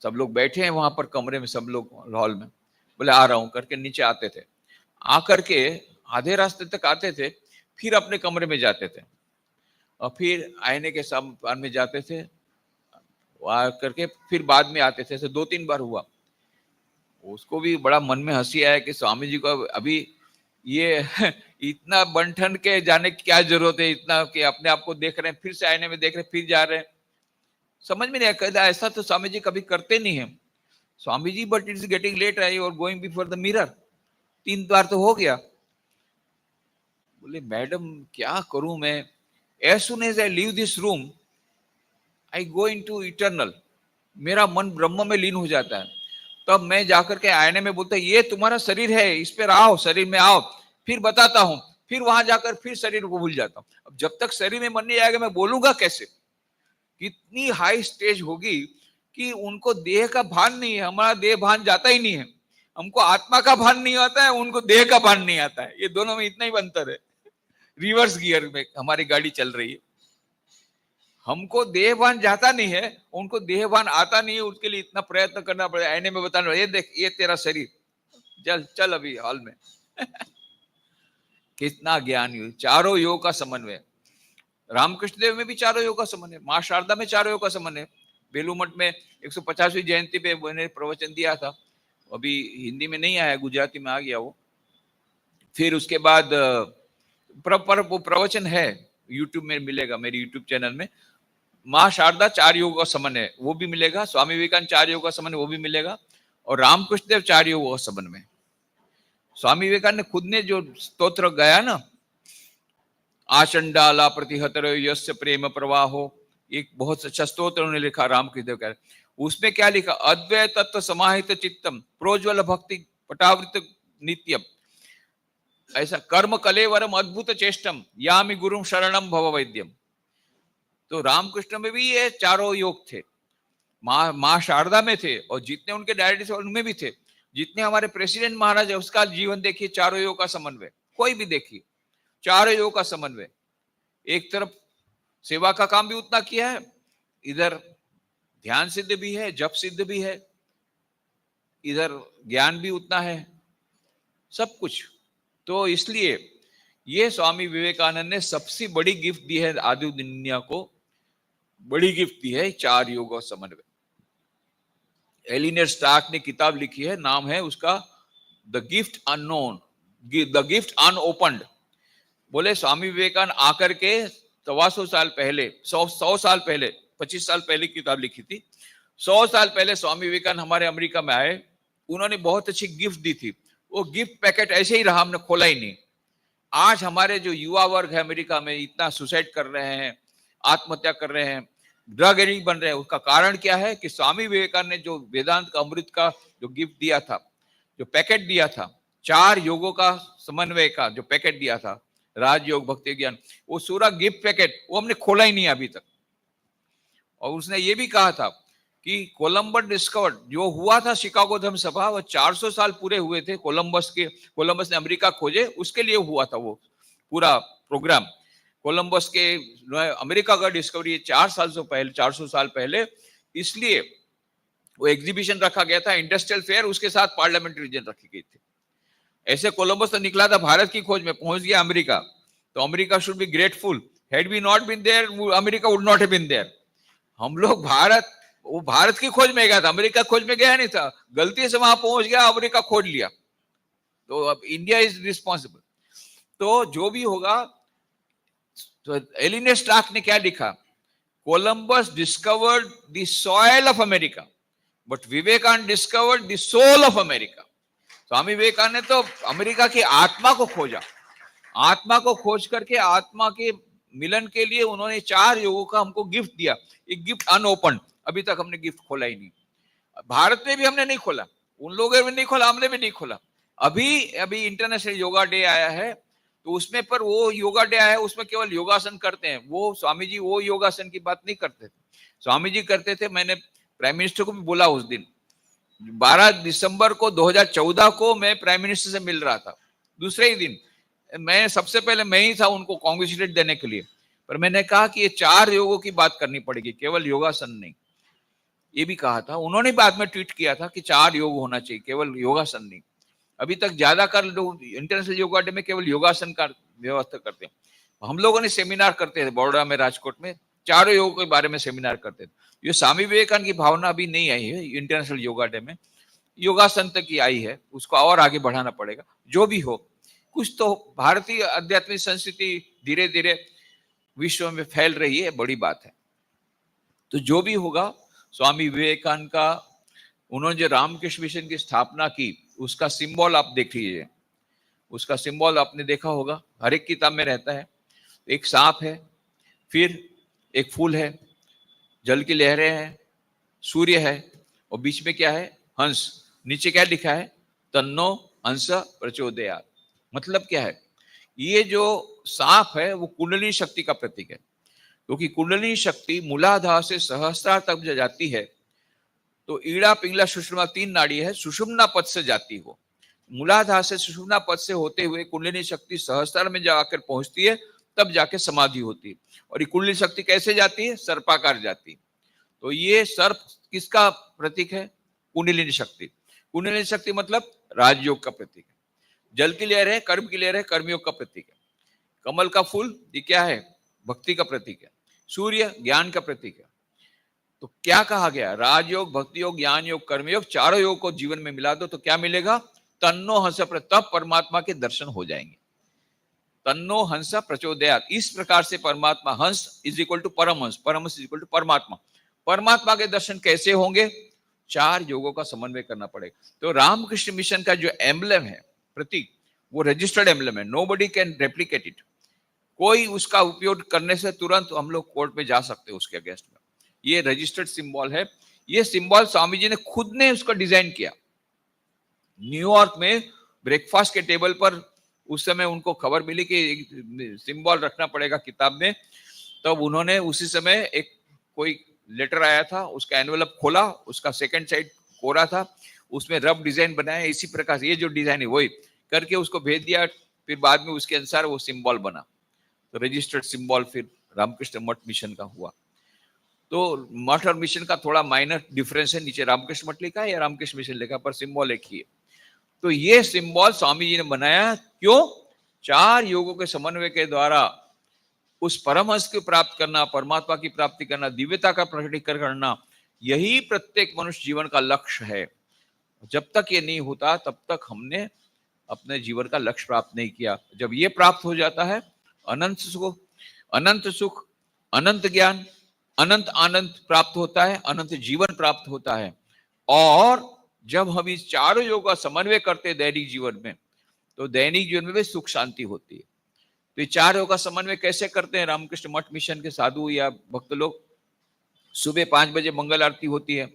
सब लोग बैठे हैं वहां पर कमरे में, सब लोग हॉल में। बोले आ रहा हूं करके नीचे आते थे। आकर के आधे रास्ते तक आते थे, फिर अपने कमरे में जाते थे और फिर आईने के सामने में जाते थे, वहां करके फिर बाद में आते थे। ऐसे 2-3 बार हुआ। उसको भी बड़ा मन में हंसी आया कि स्वामी जी को अभी ये इतना बंठन के जाने की क्या जरूरत है, इतना कि अपने आप को देख रहे हैं, फिर से आईने में देख रहे हैं, फिर जा रहे हैं। समझ में नहीं आया, ऐसा तो स्वामी जी कभी करते नहीं है। Swami ji but it's getting late I और गोइंग बिफोर द मिरर, 3 बार तो हो गया। बोले मैडम क्या करूं मैं, as soon as I leave this room I go into eternal, मेरा मन ब्रह्म में लीन हो जाता है। तब मैं जाकर के आईने में बोलता ये तुम्हारा शरीर है, इस पे आओ, शरीर में आओ, फिर बताता हूं। फिर वहां जाकर फिर शरीर को भूल जाता हूं। अब जब तक शरीर में मन नहीं आएगा मैं बोलूंगा कैसे। कितनी हाई स्टेज होगी कि उनको देह का भान नहीं है, हमारा देह भान जाता ही नहीं है। हमको आत्मा का भान नहीं आता है, उनको देह का भान नहीं आता है। ये दोनों में इतना ही अंतर है। रिवर्स गियर में हमारी गाड़ी चल रही है। हमको देहभान जाता नहीं है, उनको देहभान आता नहीं है, उसके लिए इतना प्रयत्न करना पड़ेगा। आईने में बताना ये देख ये तेरा शरीर, चल चल अभी हॉल में। कितना ज्ञान, चारों योग का समन्वय। रामकृष्ण देव में भी चारों योग का समन्वय, माँ शारदा में चारों योग का समन्वय। बेलू मठ में 150वीं जयंती पे मैंने प्रवचन दिया था, अभी हिंदी में नहीं आया, गुजराती में आ गया वो। फिर उसके बाद वो प्रवचन है, यूट्यूब में मिलेगा, मेरे यूट्यूब चैनल में। माँ शारदा 4 योग का समन्वय वो भी मिलेगा, स्वामी विवेकानंद 4 योग का समन्वय वो भी मिलेगा, और रामकृष्ण देव 4 योग का समन्वय। स्वामी विवेकानंद ने खुद ने जो स्तोत्र गाया ना, आचंडाला प्रतिहतर यस्य प्रेम प्रवाहो, एक बहुत अच्छा स्तोत्र उन्होंने लिखा रामकृष्ण देव का। उसमें क्या लिखा, अद्वैत तत्व समाहित चित्तम प्रोज्वल भक्ति पटावृत नित्यम, ऐसा कर्म कलेवरम अद्भुत चेष्टम यामि गुरुम शरणम भव वैद्यम। तो रामकृष्ण में भी ये चारों योग थे, माँ शारदा में थे, और जितने उनके डायरेक्टर उनमें भी थे। जितने हमारे प्रेसिडेंट महाराज है उसका जीवन देखिए, चारों योग का समन्वय। कोई भी देखिए, चारों योग का समन्वय। एक तरफ सेवा का काम भी उतना किया है, इधर ध्यान सिद्ध भी है, जप सिद्ध भी है, इधर ज्ञान भी उतना है, सब कुछ। तो इसलिए ये स्वामी विवेकानंद ने सबसे बड़ी गिफ्ट दी है आधुनिक दुनिया को, बड़ी गिफ्ट दी है 4 योग और समन्वय। एलिनेर स्टार्क ने किताब लिखी है, नाम है उसका the gift unknown, the gift unopened. बोले स्वामी विवेकानंद आकर के 125 साल पहले, 100 साल पहले, 25 साल पहले किताब लिखी थी। 100 साल पहले स्वामी विवेकानंद हमारे अमेरिका में आए, उन्होंने बहुत अच्छी गिफ्ट दी थी। वो गिफ्ट पैकेट ऐसे ही रहा, हमने खोला ही नहीं। आज हमारे जो युवा वर्ग है अमेरिका में, इतना सुसाइड कर रहे हैं, आत्महत्या कर रहे हैं, ड्रग एडिक्ट बन रहे हैं, उसका कारण क्या है कि स्वामी विवेकानंद ने जो वेदांत का अमृत का जो गिफ्ट दिया था, जो पैकेट दिया था, 4 योगों का समन्वय का जो पैकेट दिया था, राजयोग, भक्ति, ज्ञान, वो पूरा गिफ्ट पैकेट वो हमने खोला ही नहीं अभी तक। और उसने ये भी कहा था कि कोलंबस डिस्कवर्ड, जो हुआ था शिकागो धर्म सभा, वो 400 साल पूरे हुए थे। कोलंबस ने अमेरिका खोजे, उसके लिए हुआ था वो पूरा प्रोग्राम। कोलंबस के अमेरिका का डिस्कवरी 400 साल पहले, इसलिए वो एग्जीबिशन रखा गया था, इंडस्ट्रियल फेयर, उसके साथ पार्लियामेंट्री रीजन रखी गई थी। ऐसे कोलंबस तो निकला था भारत की खोज में, पहुंच गया अमेरिका, तो America should be grateful. Had we not been there, America would not have been there. हम लोग वो भारत की खोज में गया था, अमेरिका खोज में गया नहीं था, गलती से वहां पहुंच गया, अमेरिका खोज लिया, तो अब इंडिया इज रिस्पॉन्सिबल। तो जो भी होगा, तो एलिनेर स्टार्क ने क्या लिखा, Columbus discovered the soil of America, but Vivekananda discovered the soul of America. Swami Vivekananda ने तो अमेरिका की आत्मा को खोजा, आत्मा को खोज करके आत्मा के मिलन के लिए उन्होंने 4 योगों का हमको गिफ्ट दिया। एक गिफ्ट अनओपन, अभी तक हमने गिफ्ट खोला ही नहीं। भारत में भी हमने नहीं खोला, उन लोगों ने नहीं खोला, हमने भी नहीं खोला। अभी इंटरनेशनल योगा डे आया है, तो उसमें पर वो योगा डे आया है, उसमें केवल योगासन करते हैं। वो स्वामी जी वो योगासन की बात नहीं करते थे, स्वामी जी करते थे। मैंने प्राइम मिनिस्टर को भी बोला उस दिन, 12 दिसंबर को 2014 को मैं प्राइम मिनिस्टर से मिल रहा था। दूसरे ही दिन मैं सबसे पहले मैं ही था उनको कांग्रेचुलेट देने के लिए, पर मैंने कहा कि ये 4 योगों की बात करनी पड़ेगी, केवल योगासन नहीं। ये भी कहा था उन्होंने, बाद में ट्वीट किया था कि 4 योग होना चाहिए, केवल योगासन नहीं। अभी तक ज्यादातर लोग इंटरनेशनल योगा डे में केवल योगासन का व्यवस्था करते हैं। हम लोगों ने सेमिनार करते थे बड़ौदा में, राजकोट में, 4 योगों के बारे में सेमिनार करते थे। ये स्वामी विवेकानंद की भावना अभी नहीं आई है इंटरनेशनल योगा डे में, योगासन तक की आई है, उसको और आगे बढ़ाना पड़ेगा। जो भी हो, कुछ तो भारतीय आध्यात्मिक संस्कृति धीरे धीरे विश्व में फैल रही है, बड़ी बात है। तो जो भी होगा, स्वामी विवेकानंद का, उन्होंने जो रामकृष्ण मिशन की स्थापना की, उसका सिंबल आप देख लीजिए, उसका सिंबल आपने देखा होगा, हर एक किताब में रहता है। एक सांप है, फिर एक फूल है, जल की लहरें हैं, सूर्य है, और बीच में क्या है, हंस। नीचे क्या लिखा है, तन्नो हंस प्रचोदयात्। मतलब क्या है, ये जो सांप है वो कुंडलिनी शक्ति का प्रतीक है, क्योंकि कुंडलिनी शक्ति मूलाधार से सहस्त्रार तक जाती है। तो ईड़ा पिंगला सुषुम्ना 3 नाड़ी है, सुषुम्ना पद से जाती हो, मूलाधार से सुषुम्ना पद से होते हुए कुंडलिनी शक्ति सहस्त्रार में जाकर पहुंचती है, तब जाके समाधि होती है। और ये कुंडलिनी शक्ति कैसे जाती है, सर्पाकार जाती है। तो ये सर्प किसका प्रतीक है, कुंडलिनी शक्ति। कुंडलिनी शक्ति मतलब राजयोग का प्रतीक है। जल की लहर है, कर्म की लहर है, कर्मयोग का प्रतीक है। कमल का फूल ये क्या है, भक्ति का प्रतीक है। सूर्य ज्ञान का प्रतीक है। तो क्या कहा गया, राजयोग, भक्ति योग, ज्ञान योग, कर्मयोग, 4 योग को जीवन में मिला दो तो क्या मिलेगा, तन्नो हंस, तब परमात्मा के दर्शन हो जाएंगे। तन्नो हंस प्रचोदयात्, इस प्रकार से परमात्मा, हंस इज इक्वल टू परमहंस, परमहंस इज इक्वल टू परमात्मा। परमात्मा के दर्शन कैसे होंगे, 4 योगों का समन्वय करना पड़ेगा। तो रामकृष्ण मिशन का जो एम्बलम है, प्रतीक, वो रजिस्टर्ड एम्बलम है, नोबडी कैन रेप्लिकेट इट। कोई उसका उपयोग करने से तुरंत हम लोग कोर्ट में जा सकते हैं उसके अगेंस्ट में। ये रजिस्टर्ड सिंबल है। ये सिंबल स्वामी जी ने खुद ने उसका डिजाइन किया। न्यूयॉर्क में ब्रेकफास्ट के टेबल पर उस समय उनको खबर मिली कि सिंबल रखना पड़ेगा किताब में, तब उन्होंने उसी समय एक कोई लेटर आया था, उसका एनवेलप खोला, उसका सेकंड साइड कोरा था, उसमें रफ डिजाइन बनाया, इसी प्रकार से ये जो डिजाइन है वही करके उसको भेज दिया। फिर बाद में उसके अनुसार वो सिंबल बना, तो रजिस्टर्ड सिंबल फिर रामकृष्ण मठ मिशन का हुआ। तो मठ और मिशन का थोड़ा माइनर डिफरेंस है, नीचे रामकृष्ण मठ लिखा है या रामकृष्ण मिशन लिखा, पर सिंबल एक ही है। तो ये सिंबल स्वामी जी ने बनाया, क्यों, 4 योगों के समन्वय के द्वारा उस परमहंस को प्राप्त करना, परमात्मा की प्राप्ति करना, दिव्यता का प्रकटीकरण करना, यही प्रत्येक मनुष्य जीवन का लक्ष्य है। जब तक ये नहीं होता तब तक हमने अपने जीवन का लक्ष्य प्राप्त नहीं किया। जब ये प्राप्त हो जाता है, अनंत सुख, अनंत सुख, अनंत ज्ञान, अनंत आनंद प्राप्त होता है, अनंत जीवन प्राप्त होता है। और जब हम इस चारों योग का समन्वय करते हैं दैनिक जीवन में, तो दैनिक जीवन में भी सुख शांति होती है। तो ये 4 योग का समन्वय कैसे करते हैं? रामकृष्ण मठ मिशन के साधु या भक्त लोग, सुबह 5 बजे मंगल आरती होती है,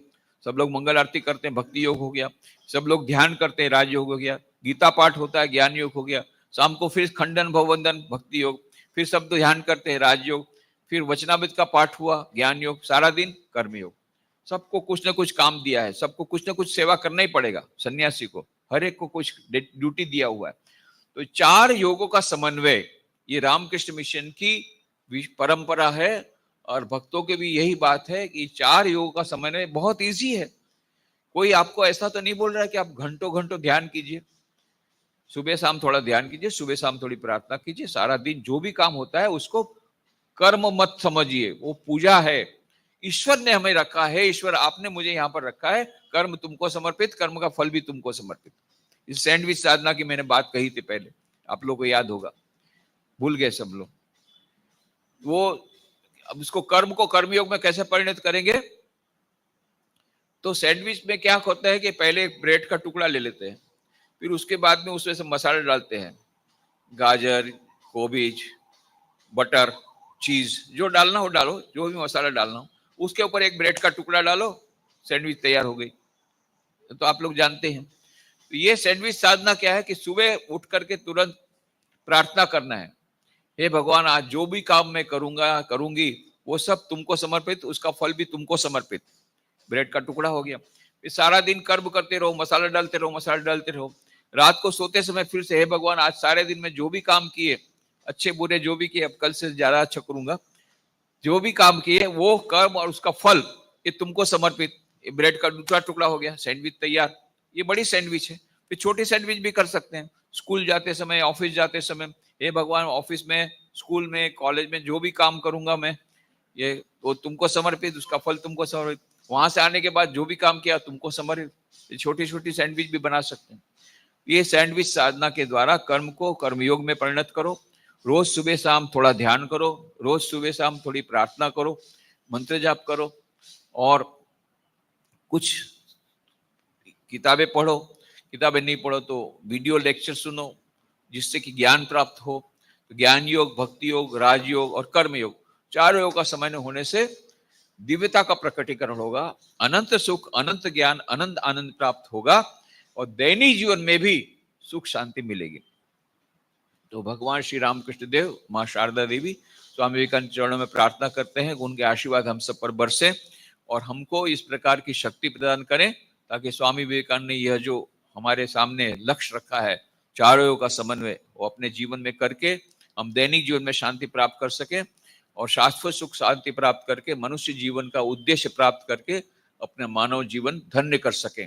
सब लोग मंगल आरती करते हैं, भक्ति योग हो गया। सब लोग ध्यान करते हैं, राजयोग हो गया। गीता पाठ होता है, ज्ञान योग हो गया। शाम को फिर खंडन भववंदन, भक्ति योग। फिर सब ध्यान करते हैं, राजयोग। फिर वचनामृत का पाठ हुआ, ज्ञान योग। सारा दिन कर्म योग। सबको कुछ ना कुछ काम दिया है, सबको कुछ ना कुछ सेवा करना ही पड़ेगा। सन्यासी को हर एक को कुछ ड्यूटी दिया हुआ है। तो 4 योगों का समन्वय ये रामकृष्ण मिशन की परंपरा है। और भक्तों के भी यही बात है कि 4 योगों का समन्वय बहुत इजी है। कोई आपको ऐसा तो नहीं बोल रहा है कि आप घंटों घंटों ध्यान कीजिए। सुबह शाम थोड़ा ध्यान कीजिए, सुबह शाम थोड़ी प्रार्थना कीजिए। सारा दिन जो भी काम होता है उसको कर्म मत समझिए, वो पूजा है। ईश्वर ने हमें रखा है, ईश्वर आपने मुझे यहाँ पर रखा है, कर्म तुमको समर्पित, कर्म का फल भी तुमको समर्पित। इस सैंडविच साधना की मैंने बात कही थी पहले, आप लोग को याद होगा, भूल गए सब लोग। वो अब इसको कर्म को कर्मयोग में कैसे परिणत करेंगे? तो सैंडविच में क्या होता है कि पहले एक ब्रेड का टुकड़ा ले लेते हैं, फिर उसके बाद में उसमें से मसाले डालते हैं, गाजर, कोबीज, बटर, चीज, जो डालना हो डालो, जो भी मसाला डालना हो। उसके ऊपर एक ब्रेड का टुकड़ा डालो, सैंडविच तैयार हो गई। तो आप लोग जानते हैं। तो ये सैंडविच साधना क्या है कि सुबह उठ करके तुरंत प्रार्थना करना है, हे भगवान, आज जो भी काम मैं करूंगा करूंगी वो सब तुमको समर्पित, उसका फल भी तुमको समर्पित। ब्रेड का टुकड़ा हो गया। फिर सारा दिन कर्म करते रहो, मसाला डालते रहो, मसाला डालते रहो। रात को सोते समय फिर से, हे भगवान, आज सारे दिन में जो भी काम किए, अच्छे बुरे जो भी किए, अब कल से ज्यादा अच्छा करूंगा, जो भी काम किए वो कर्म और उसका फल ये तुमको समर्पित। ब्रेड का दूसरा टुकड़ा हो गया, सैंडविच तैयार। ये बड़ी सैंडविच है। फिर छोटी सैंडविच भी कर सकते हैं, स्कूल जाते समय, ऑफिस जाते समय, हे भगवान, ऑफिस में, स्कूल में, कॉलेज में जो भी काम करूंगा मैं, ये वो तुमको समर्पित, उसका फल तुमको समर्पित। वहां से आने के बाद जो भी काम किया तुमको समर्पित। छोटी छोटी सैंडविच भी बना सकते हैं। ये सैंडविच साधना के द्वारा कर्म को कर्मयोग में परिणत करो। रोज सुबह शाम थोड़ा ध्यान करो, रोज सुबह शाम थोड़ी प्रार्थना करो, मंत्र जाप करो, और कुछ किताबें पढ़ो। किताबें नहीं पढ़ो तो वीडियो लेक्चर सुनो, जिससे कि ज्ञान प्राप्त हो। तो ज्ञान योग, भक्ति योग, राजयोग और कर्म योग, चारों योग का समन्वय होने से दिव्यता का प्रकटीकरण होगा, अनंत सुख, अनंत ज्ञान, अनंत आनंद प्राप्त होगा, और दैनिक जीवन में भी सुख शांति मिलेगी। तो भगवान श्री रामकृष्ण देव, माँ शारदा देवी, स्वामी विवेकानंद चरणों में प्रार्थना करते हैं, उनके आशीर्वाद हम सब पर बरसे और हमको इस प्रकार की शक्ति प्रदान करें, ताकि स्वामी विवेकानंद ने यह जो हमारे सामने लक्ष्य रखा है, चारों योग का समन्वय, वो अपने जीवन में करके हम दैनिक जीवन में शांति प्राप्त कर सके, और शाश्वत सुख शांति प्राप्त करके मनुष्य जीवन का उद्देश्य प्राप्त करके अपना मानव जीवन धन्य कर सके।